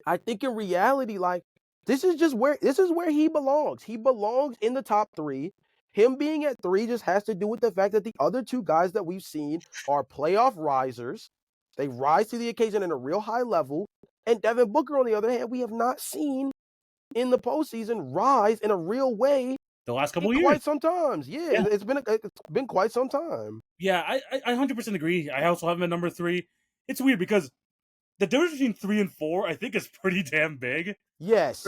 I think in reality, like, this is where he belongs. He belongs in the top 3. Him being at 3 just has to do with the fact that the other 2 guys that we've seen are playoff risers. They rise to the occasion in a real high level. And Devin Booker, on the other hand, we have not seen in the postseason rise in a real way the last couple of years. Quite some times. Yeah. It's been quite some time. Yeah, I 100% agree. I also have him at number 3. It's weird because the difference between 3 and 4, I think, is pretty damn big. Yes.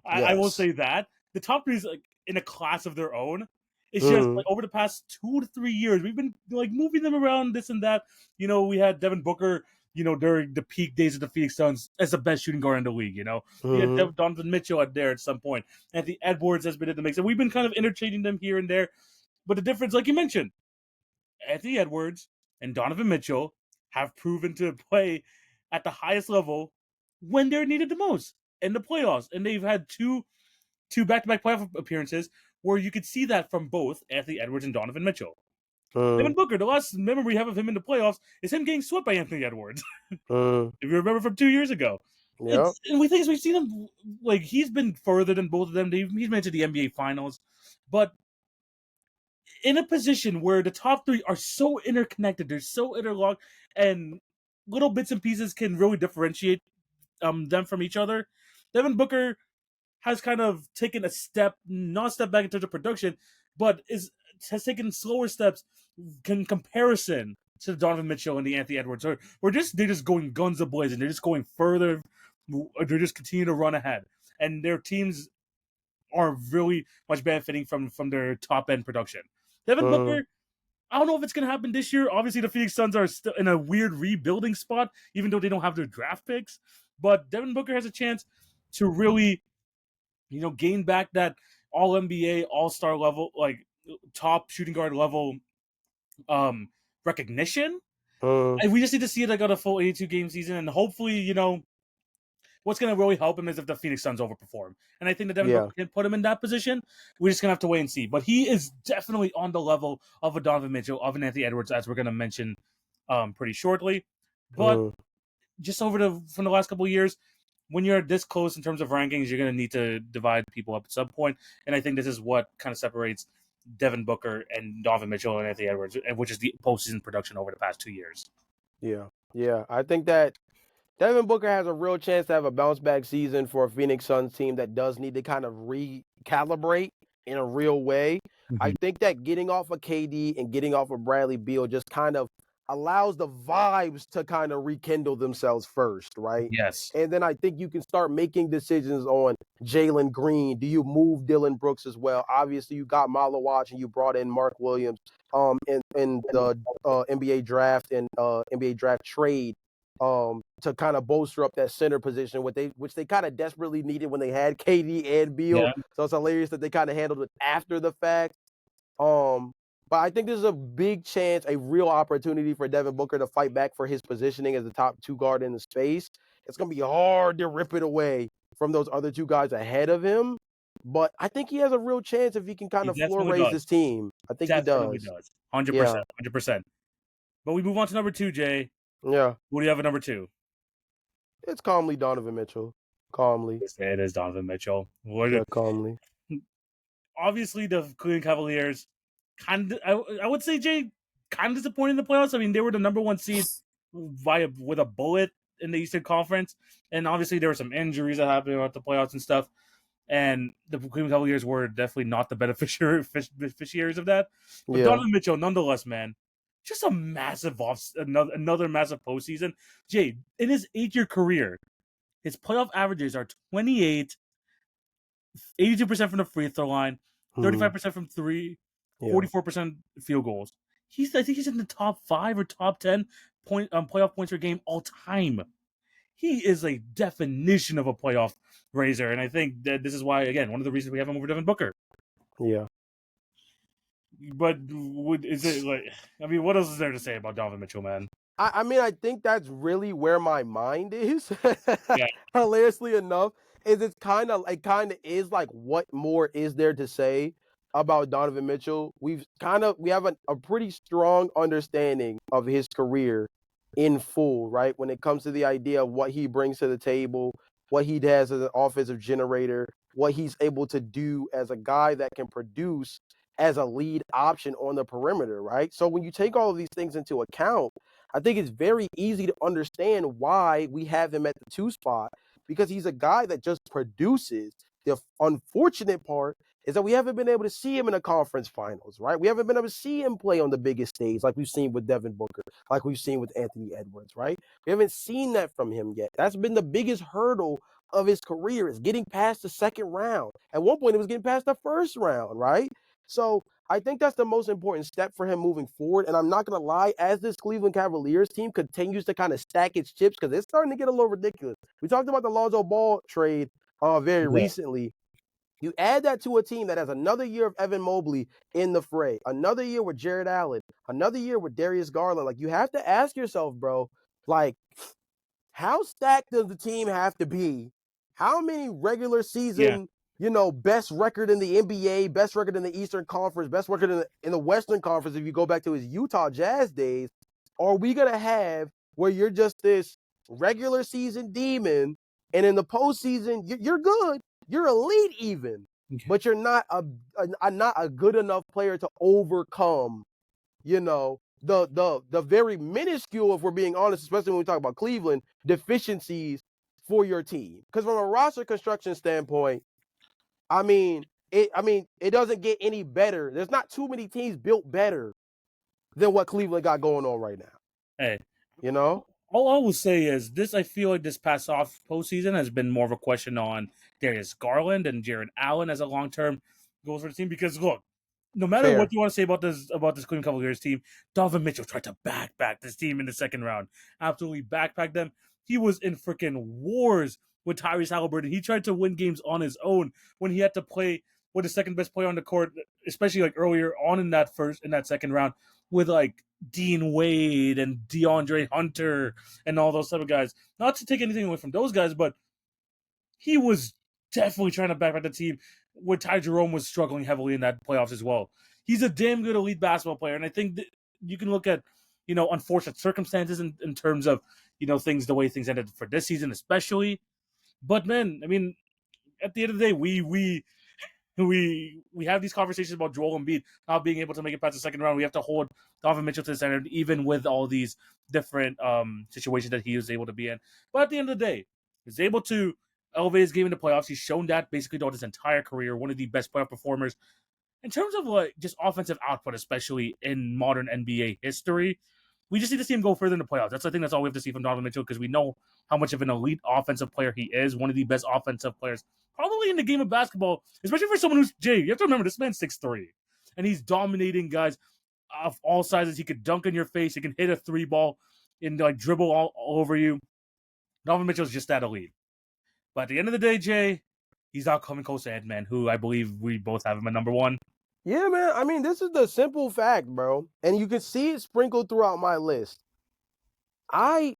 I will say that the top 3 is like in a class of their own. It's just like over the past 2 to 3 years, we've been like moving them around this and that. We had Devin Booker, during the peak days of the Phoenix Suns as the best shooting guard in the league. We had Donovan Mitchell out there at some point. Anthony Edwards has been in the mix, and we've been kind of interchanging them here and there. But the difference, like you mentioned, Anthony Edwards and Donovan Mitchell have proven to play at the highest level when they're needed the most in the playoffs. And they've had two back-to-back playoff appearances where you could see that from both Anthony Edwards and Donovan Mitchell. Devin Booker, the last memory we have of him in the playoffs is him getting swept by Anthony Edwards. If you remember from 2 years ago. Yep. And we've seen him, like, he's been further than both of them. He's made it to the NBA Finals. But in a position where the top 3 are so interconnected, they're so interlocked, and little bits and pieces can really differentiate them from each other, Devin Booker has kind of taken not a step back in terms of production, but has taken slower steps in comparison to Donovan Mitchell and the Anthony Edwards. They're just going guns a-blazing. They're just going further. They're just continuing to run ahead. And their teams are really much benefiting from their top-end production. Devin Booker, I don't know if it's going to happen this year. Obviously, the Phoenix Suns are still in a weird rebuilding spot, even though they don't have their draft picks. But Devin Booker has a chance to really, gain back that All-NBA, All-Star level, like top shooting guard level recognition. And we just need to see it like on a full 82-game season. And hopefully, what's going to really help him is if the Phoenix Suns overperform. And I think that Devin Booker can put him in that position. We're just going to have to wait and see. But he is definitely on the level of a Donovan Mitchell, of an Anthony Edwards, as we're going to mention pretty shortly. But just from the last couple of years, when you're this close in terms of rankings, you're going to need to divide people up at some point. And I think this is what kind of separates Devin Booker and Donovan Mitchell and Anthony Edwards, which is the postseason production over the past 2 years. Yeah. I think that Devin Booker has a real chance to have a bounce-back season for a Phoenix Suns team that does need to kind of recalibrate in a real way. I think that getting off of KD and getting off of Bradley Beal just kind of allows the vibes to kind of rekindle themselves first, right? Yes. And then I think you can start making decisions on Jalen Green. Do you move Dillon Brooks as well? Obviously, you got Malawach and you brought in Mark Williams in the NBA draft and NBA draft trade to kind of bolster up that center position, which they kind of desperately needed when they had KD and Beal. Yeah. So it's hilarious that they kind of handled it after the fact. But I think this is a big chance, a real opportunity for Devin Booker to fight back for his positioning as the top 2 guard in the space. It's going to be hard to rip it away from those other 2 guys ahead of him. But I think he has a real chance if he can kind of floor raise his team. I think Definitely he does. 100%. Yeah. 100%. But we move on to number 2, Jay. Yeah. Who do you have at number 2? It's calmly Donovan Mitchell. Calmly. It is Donovan Mitchell. Yeah, calmly. Obviously, the Cleveland Cavaliers, I would say, Jay, kind of disappointed in the playoffs. I mean, they were the number 1 seed with a bullet in the Eastern Conference. And obviously, there were some injuries that happened about the playoffs and stuff. And the Cleveland Cavaliers were definitely not the beneficiaries of that. But Donovan Mitchell, nonetheless, man, just a massive another massive postseason. Jay, in his 8-year career, his playoff averages are 28, 82% from the free throw line, 35% from 3, 44% field goals. I think he's in the top 5 or top 10 playoff points per game all time. He is a definition of a playoff raiser, and I think that this is why, again, one of the reasons we have him over Devin Booker. Yeah. But is it like? I mean, what else is there to say about Donovan Mitchell, man? I mean, I think that's really where my mind is. Yeah. Hilariously enough, it kind of is like, what more is there to say about Donovan Mitchell? We have a pretty strong understanding of his career in full, right? When it comes to the idea of what he brings to the table, what he does as an offensive generator, what he's able to do as a guy that can produce as a lead option on the perimeter, right? So when you take all of these things into account, I think it's very easy to understand why we have him at the 2 spot, because he's a guy that just produces. The unfortunate part is that we haven't been able to see him in the conference finals, right? We haven't been able to see him play on the biggest stage like we've seen with Devin Booker, like we've seen with Anthony Edwards, right? We haven't seen that from him yet. That's been the biggest hurdle of his career, is getting past the second round. At one point, it was getting past the first round, right? So I think that's the most important step for him moving forward. And I'm not going to lie, as this Cleveland Cavaliers team continues to kind of stack its chips, because it's starting to get a little ridiculous. We talked about the Lonzo Ball trade very recently. You add that to a team that has another year of Evan Mobley in the fray, another year with Jared Allen, another year with Darius Garland. Like, you have to ask yourself, bro, like, how stacked does the team have to be? How many regular season, best record in the NBA, best record in the Eastern Conference, best record in the Western Conference, if you go back to his Utah Jazz days, are we going to have where you're just this regular season demon, and in the postseason, you're good. You're elite even, but you're not a good enough player to overcome, the very minuscule, if we're being honest, especially when we talk about Cleveland, deficiencies for your team. Because from a roster construction standpoint, it doesn't get any better. There's not too many teams built better than what Cleveland got going on right now. Hey, all I will say is this: I feel like this past off postseason has been more of a question on Darius Garland and Jared Allen as a long-term goals for the team. Because look, no matter what you want to say about this Cleveland Cavaliers team, Donovan Mitchell tried to backpack this team in the second round. Absolutely backpacked them. He was in freaking wars with Tyrese Halliburton. He tried to win games on his own when he had to play with the second best player on the court, especially like earlier on in that second round with like Dean Wade and DeAndre Hunter and all those type of guys. Not to take anything away from those guys, but he was definitely trying to backpack the team where Ty Jerome was struggling heavily in that playoffs as well. He's a damn good elite basketball player, and I think that you can look at, unfortunate circumstances in terms of, the way things ended for this season especially. But man, I mean, at the end of the day, we have these conversations about Joel Embiid not being able to make it past the second round. We have to hold Donovan Mitchell to the standard, even with all these different situations that he was able to be in. But at the end of the day, he's able to elevate his game in the playoffs. He's shown that basically throughout his entire career, one of the best playoff performers. In terms of like just offensive output, especially in modern NBA history, we just need to see him go further in the playoffs. I think that's all we have to see from Donovan Mitchell, because we know how much of an elite offensive player he is, one of the best offensive players probably in the game of basketball, especially for someone who's, Jay, you have to remember, this man's 6'3", and he's dominating guys of all sizes. He could dunk in your face. He can hit a 3 ball. and like dribble all over you. Donovan Mitchell's just that elite. But at the end of the day, Jay, he's not coming close to Ant-Man, who I believe we both have him at number one. Yeah, man. I mean, this is the simple fact, bro. And you can see it sprinkled throughout my list. I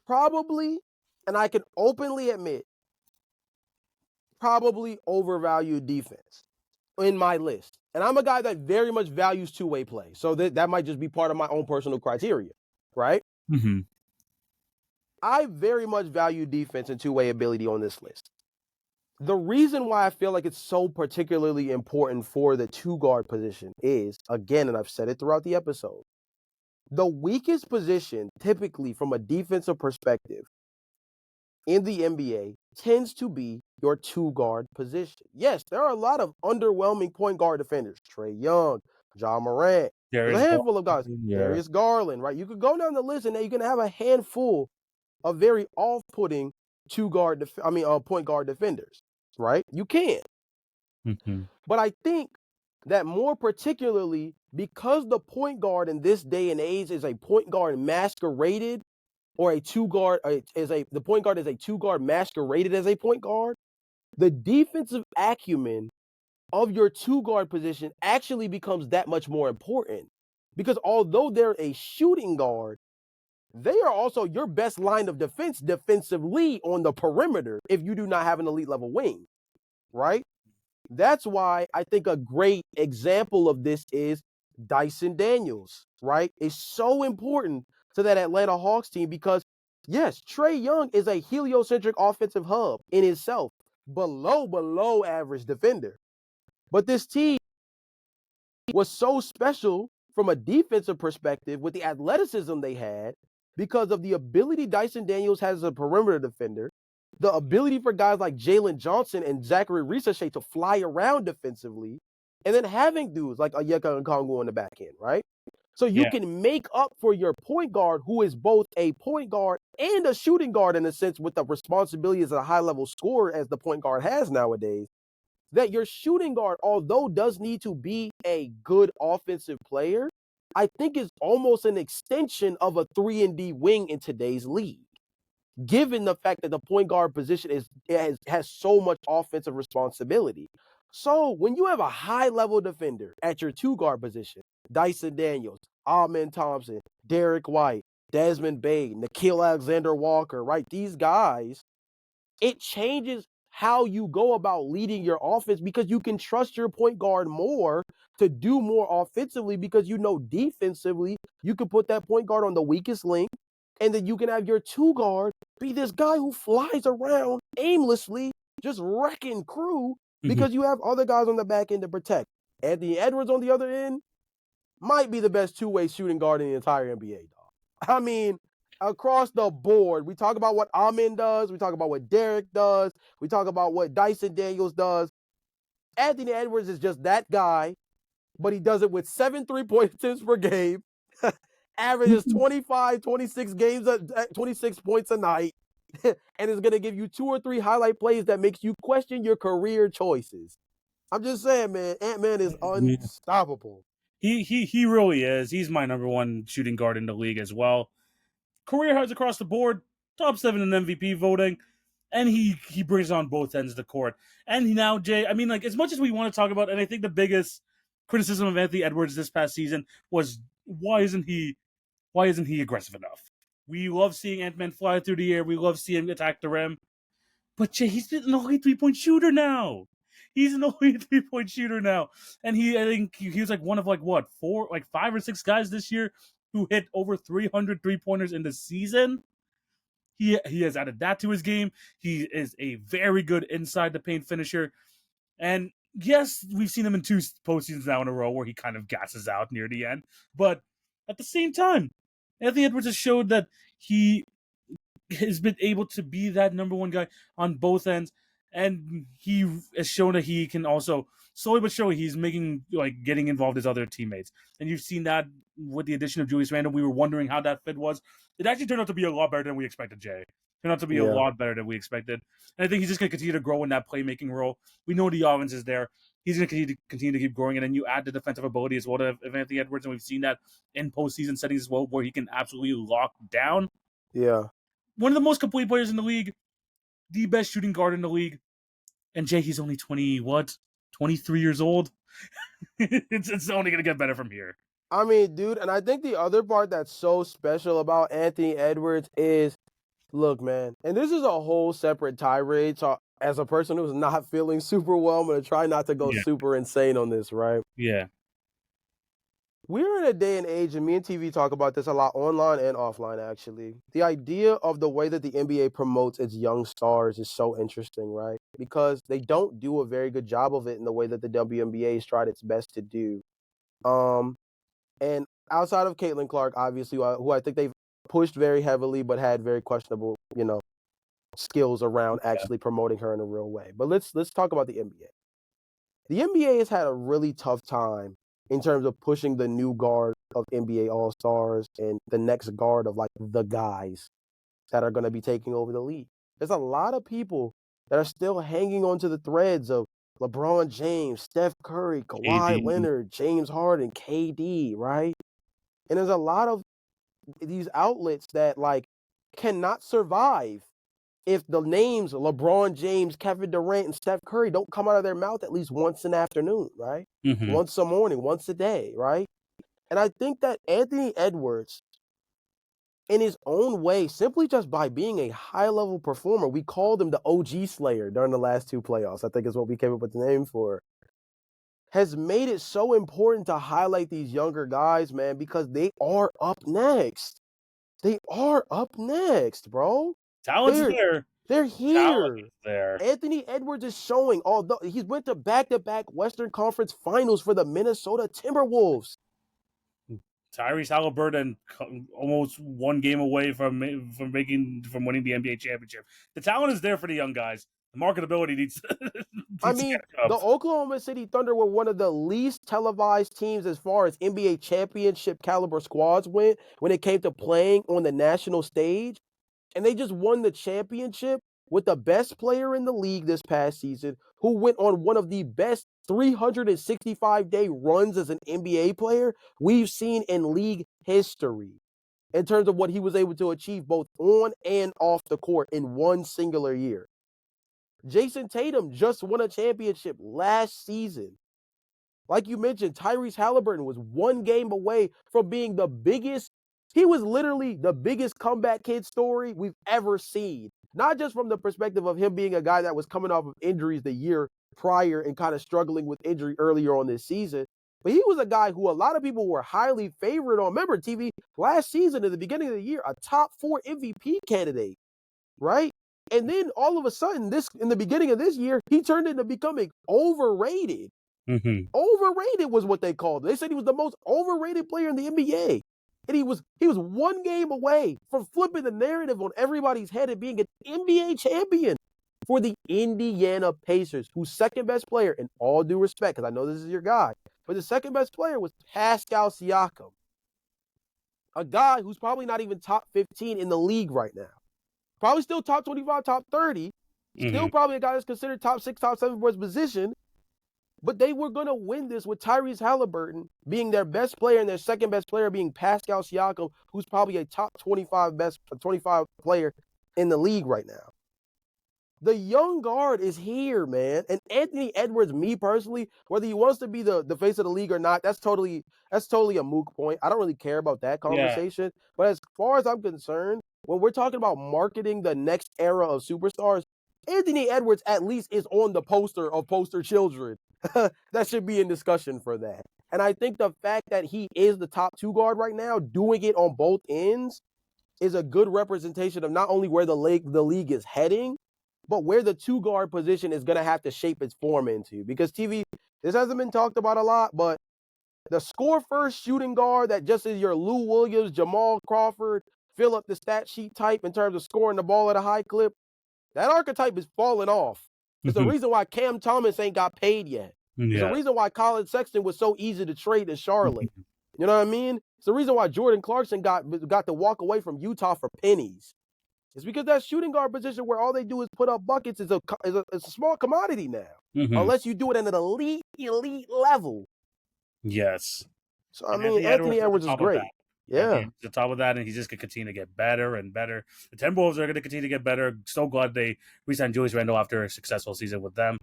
probably, and I can openly admit, probably overvalue defense in my list. And I'm a guy that very much values two-way play. So that might just be part of my own personal criteria, right? Mm-hmm. I very much value defense and two-way ability on this list. The reason why I feel like it's so particularly important for the two-guard position is, again, and I've said it throughout the episode, the weakest position, typically from a defensive perspective in the NBA, tends to be your two-guard position. Yes, there are a lot of underwhelming point guard defenders. Trae Young, Ja Morant. There's a handful of guys. Yeah. Darius Garland, right? You could go down the list and you're going to have a handful of very off-putting point guard defenders, right? You can. Mm-hmm. But I think that more particularly because the point guard in this day and age is a point guard masqueraded or a two guard the point guard is a two guard masqueraded as a point guard, the defensive acumen of your two guard position actually becomes that much more important. Because although they're a shooting guard, they are also your best line of defense defensively on the perimeter if you do not have an elite level wing, right? That's why I think a great example of this is Dyson Daniels, right? It's so important to that Atlanta Hawks team because, yes, Trae Young is a heliocentric offensive hub in itself, below average defender. But this team was so special from a defensive perspective with the athleticism they had because of the ability Dyson Daniels has as a perimeter defender, the ability for guys like Jalen Johnson and Zachary Risachet to fly around defensively, and then having dudes like Onyeka Okongwu on the back end, right? So you can make up for your point guard, who is both a point guard and a shooting guard in a sense with the responsibility as a high-level scorer as the point guard has nowadays, that your shooting guard, although does need to be a good offensive player, I think is almost an extension of a 3-and-D wing in today's league, given the fact that the point guard position has so much offensive responsibility. So when you have a high-level defender at your two-guard position, Dyson Daniels, Amen Thompson, Derek White, Desmond Bane, Nickeil Alexander-Walker, right? These guys, it changes how you go about leading your offense because you can trust your point guard more to do more offensively because you know defensively you can put that point guard on the weakest link, and then you can have your two guard be this guy who flies around aimlessly, just wrecking crew because you have other guys on the back end to protect. Anthony Edwards on the other end might be the best two-way shooting guard in the entire NBA, dog. I mean, across the board, we talk about what Amin does, we talk about what Derek does, we talk about what Dyson Daniels does. Anthony Edwards is just that guy, but he does it with 7 3-point attempts per game, averages 25, 26 points a night, and is going to give you 2 or 3 highlight plays that makes you question your career choices. I'm just saying, man, Ant-Man is unstoppable. He really is. He's my number one shooting guard in the league as well. Career highs across the board, top 7 in MVP voting, and he brings on both ends of the court. And now, Jay, I mean, like, as much as we want to talk about, and I think the biggest criticism of Anthony Edwards this past season was why isn't he aggressive enough? We love seeing Ant-Man fly through the air. We love seeing him attack the rim. But Jay, he's an elite 3-point shooter now. He's an elite 3-point shooter now. And I think he was like one of 5 or 6 guys this year who hit over 300 3-pointers in the season. He has added that to his game. He is a very good inside the paint finisher. And yes, we've seen him in 2 postseasons now in a row where he kind of gasses out near the end. But at the same time, Anthony Edwards has showed that he has been able to be that number one guy on both ends, and he has shown that he can also slowly but surely he's getting involved his other teammates. And you've seen that with the addition of Julius Randle. We were wondering how that fit was. It actually turned out to be a lot better than we expected, Jay. Turned out to be a lot better than we expected. And I think he's just going to continue to grow in that playmaking role. We know the offense is there. he's going to continue to keep growing. And then you add the defensive ability as well of Anthony Edwards, and we've seen that in postseason settings as well, where he can absolutely lock down. Yeah. One of the most complete players in the league, the best shooting guard in the league. And Jay, he's only 23 years old. It's only going to get better from here. I mean, dude, and I think the other part that's so special about Anthony Edwards is, look, man, and this is a whole separate tirade. So as a person who's not feeling super well, I'm going to try not to go super insane on this, right? Yeah. We're in a day and age, and me and TV talk about this a lot online and offline, actually. The idea of the way that the NBA promotes its young stars is so interesting, right? Because they don't do a very good job of it in the way that the WNBA has tried its best to do. And outside of Caitlin Clark, obviously, who I think they've pushed very heavily but had very questionable, skills around actually promoting her in a real way. But let's talk about the NBA. The NBA has had a really tough time in terms of pushing the new guard of NBA All-Stars and the next guard of, like, the guys that are going to be taking over the league. There's a lot of people that are still hanging on to the threads of LeBron James, Steph Curry, Kawhi Leonard, James Harden, KD, right? And there's a lot of these outlets that, like, cannot survive if the names LeBron James, Kevin Durant, and Steph Curry don't come out of their mouth at least once an afternoon, right? Mm-hmm. Once a morning, once a day, right? And I think that Anthony Edwards, in his own way, simply just by being a high-level performer, we called him the OG Slayer during the last two playoffs, I think is what we came up with the name for, has made it so important to highlight these younger guys, man, because they are up next. They are up next, bro. Talent's there. They're here. Talent is there. Anthony Edwards is showing, although he's went to back-to-back Western Conference Finals for the Minnesota Timberwolves. Tyrese Halliburton almost one game away from winning the NBA championship. The talent is there for the young guys. The marketability needs. The Oklahoma City Thunder were one of the least televised teams as far as NBA championship caliber squads went when it came to playing on the national stage, and they just won the championship with the best player in the league this past season, who went on one of the best 365-day runs as an NBA player we've seen in league history in terms of what he was able to achieve both on and off the court in one singular year. Jason Tatum just won a championship last season. Like you mentioned, Tyrese Halliburton was one game away from being he was literally the biggest comeback kid story we've ever seen. Not just from the perspective of him being a guy that was coming off of injuries the year prior and kind of struggling with injury earlier on this season, but he was a guy who a lot of people were highly favored on. Remember, TV, last season, at the beginning of the year, a top 4 MVP candidate, right? And then all of a sudden, in the beginning of this year, he turned into becoming overrated. Mm-hmm. Overrated was what they called it. They said he was the most overrated player in the NBA. And he was one game away from flipping the narrative on everybody's head and being an NBA champion for the Indiana Pacers, whose second best player, in all due respect, because I know this is your guy, but the second best player was Pascal Siakam, a guy who's probably not even top 15 in the league right now. Probably still top 25, top 30. Still probably a guy that's considered top 6, top 7 for his position. But they were going to win this with Tyrese Halliburton being their best player and their second best player being Pascal Siakam, who's probably a top 25 player in the league right now. The young guard is here, man. And Anthony Edwards, me personally, whether he wants to be the face of the league or not, that's totally a moot point. I don't really care about that conversation. Yeah. But as far as I'm concerned, when we're talking about marketing the next era of superstars, Anthony Edwards at least is on the poster of poster children. That should be in discussion for that. And I think the fact that he is the top 2 guard right now, doing it on both ends, is a good representation of not only where the league is heading, but where the 2 guard position is going to have to shape its form into. Because TV, this hasn't been talked about a lot, but the score first shooting guard that just is your Lou Williams, Jamal Crawford, fill up the stat sheet type in terms of scoring the ball at a high clip, that archetype is falling off. It's the reason why Cam Thomas ain't got paid yet. It's the reason why Colin Sexton was so easy to trade in Charlotte. You know what I mean? It's the reason why Jordan Clarkson got to walk away from Utah for pennies. It's because that shooting guard position where all they do is put up buckets is a small commodity now. Unless you do it at an elite level. Yes. So, I mean, Anthony Edwards is great. Yeah. On top of that, and he's just going to continue to get better and better. The Timberwolves are going to continue to get better. So glad they re-signed Julius Randle after a successful season with them.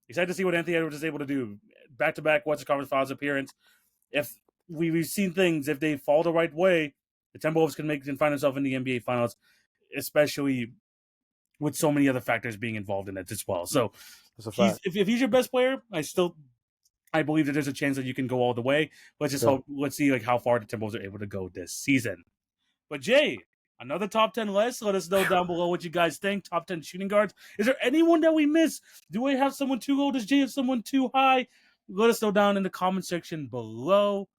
Excited to see what Anthony Edwards is able to do. Back-to-back Western Conference Finals appearance. If we've seen things, if they fall the right way, the Timberwolves can find themselves in the NBA Finals, especially with so many other factors being involved in it as well. So if he's your best player, I believe that there's a chance that you can go all the way. Let's see how far the Timberwolves are able to go this season. But Jay, another top 10 list. Let us know down below what you guys think. Top 10 shooting guards. Is there anyone that we miss? Do we have someone too low? Does Jay have someone too high? Let us know down in the comment section below.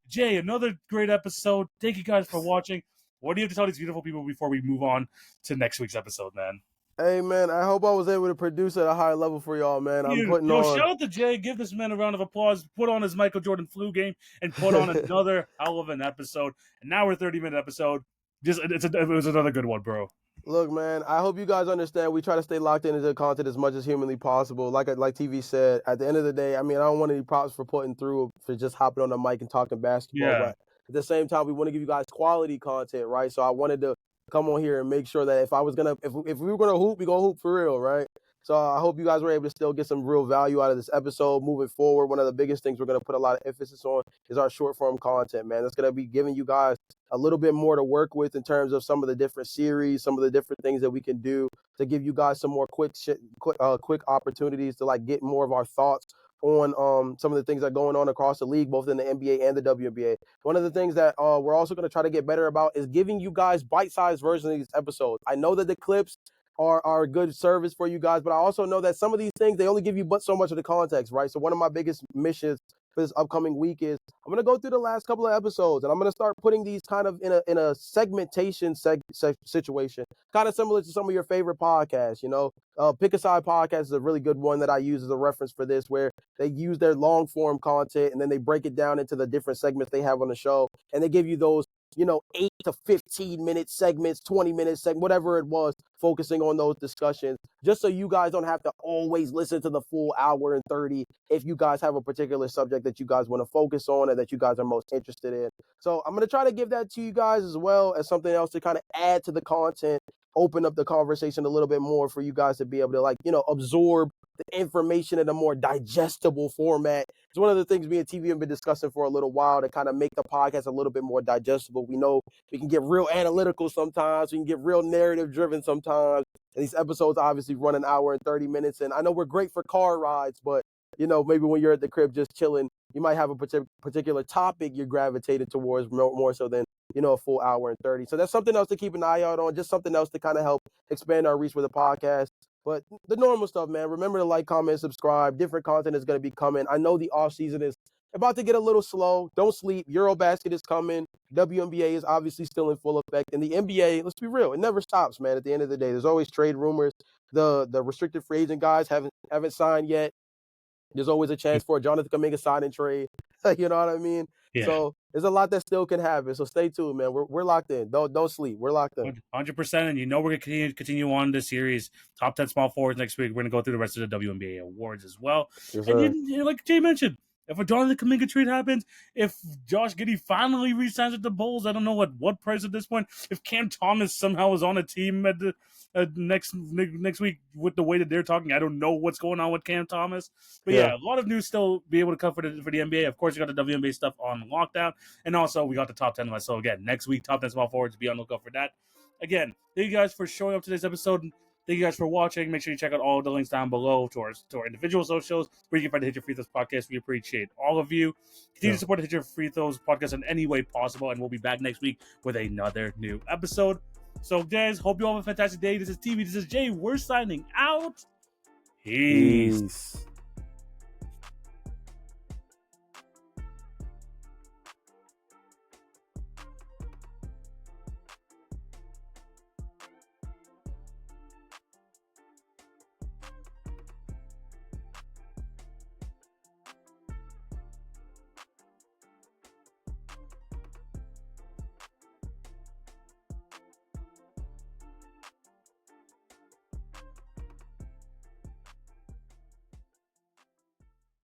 Jay, another great episode. Thank you guys for watching. What do you have to tell these beautiful people before we move on to next week's episode, man? Hey, man, I hope I was able to produce at a high level for y'all, man. Shout out to Jay. Give this man a round of applause. Put on his Michael Jordan flu game and put on another hell of an episode. And now we're 30-minute episode. It was another good one, bro. Look, man, I hope you guys understand. We try to stay locked into the content as much as humanly possible. Like TV said, at the end of the day, I mean, I don't want any props for putting through, for just hopping on the mic and talking basketball. Yeah. But at the same time, we want to give you guys quality content, right? So I wanted to come on here and make sure that if we were gonna hoop, we gonna hoop for real, right? So I hope you guys were able to still get some real value out of this episode moving forward. One of the biggest things we're gonna put a lot of emphasis on is our short form content, man. That's gonna be giving you guys a little bit more to work with in terms of some of the different series, some of the different things that we can do to give you guys some more quick opportunities to get more of our thoughts on some of the things that are going on across the league, both in the NBA and the WNBA. One of the things that we're also going to try to get better about is giving you guys bite-sized versions of these episodes. I know that the clips are a good service for you guys, but I also know that some of these things, they only give you but so much of the context, right? So one of my biggest missions for this upcoming week is I'm going to go through the last couple of episodes and I'm going to start putting these kind of in a segmentation situation, kind of similar to some of your favorite podcasts. Pick a Side podcast is a really good one that I use as a reference for this, where they use their long form content and then they break it down into the different segments they have on the show, and they give you those 8 to 15 minute segments, 20-minute segment, whatever it was, focusing on those discussions, just so you guys don't have to always listen to the full hour and 30 if you guys have a particular subject that you guys want to focus on and that you guys are most interested in. So I'm going to try to give that to you guys as well as something else to kind of add to the content, open up the conversation a little bit more for you guys to be able to absorb the information in a more digestible format. It's one of the things me and TV have been discussing for a little while to kind of make the podcast a little bit more digestible. We know we can get real analytical sometimes. We can get real narrative driven sometimes. And these episodes obviously run an hour and 30 minutes. And I know we're great for car rides, but maybe when you're at the crib just chilling, you might have a particular topic you're gravitating towards more so than a full hour and 30. So that's something else to keep an eye out on, just something else to kind of help expand our reach with the podcast. But the normal stuff, man, remember to like, comment, subscribe. Different content is going to be coming. I know the off season is about to get a little slow. Don't sleep. Eurobasket is coming. WNBA is obviously still in full effect. And the NBA, let's be real, it never stops, man. At the end of the day, there's always trade rumors. The restricted free agent guys haven't signed yet. There's always a chance for Jonathan Kuminga sign and trade. You know what I mean? Yeah. So there's a lot that still can happen. So stay tuned, man. We're locked in. Don't sleep. We're locked in. 100%. And we're going to continue on this series. Top 10 small forwards next week. We're going to go through the rest of the WNBA awards as well. Yes, and like Jay mentioned, if a Jonathan Kuminga trade happens, if Josh Giddey finally re-signs with the Bulls, I don't know at what price at this point. If Cam Thomas somehow is on a team at the next week with the way that they're talking, I don't know what's going on with Cam Thomas. But yeah, a lot of news still be able to come for the NBA. Of course, you got the WNBA stuff on lockdown, and also we got the top 10 list. So again, next week, top 10 small forwards. Be on the lookout for that. Again, thank you guys for showing up today's episode. Thank you guys for watching. Make sure you check out all the links down below to our individual socials where you can find the Hit Your Free Throws podcast. We appreciate all of you. Continue to support the Hit Your Free Throws podcast in any way possible, and we'll be back next week with another new episode. So, guys, hope you all have a fantastic day. This is TV. This is Jay. We're signing out. Peace.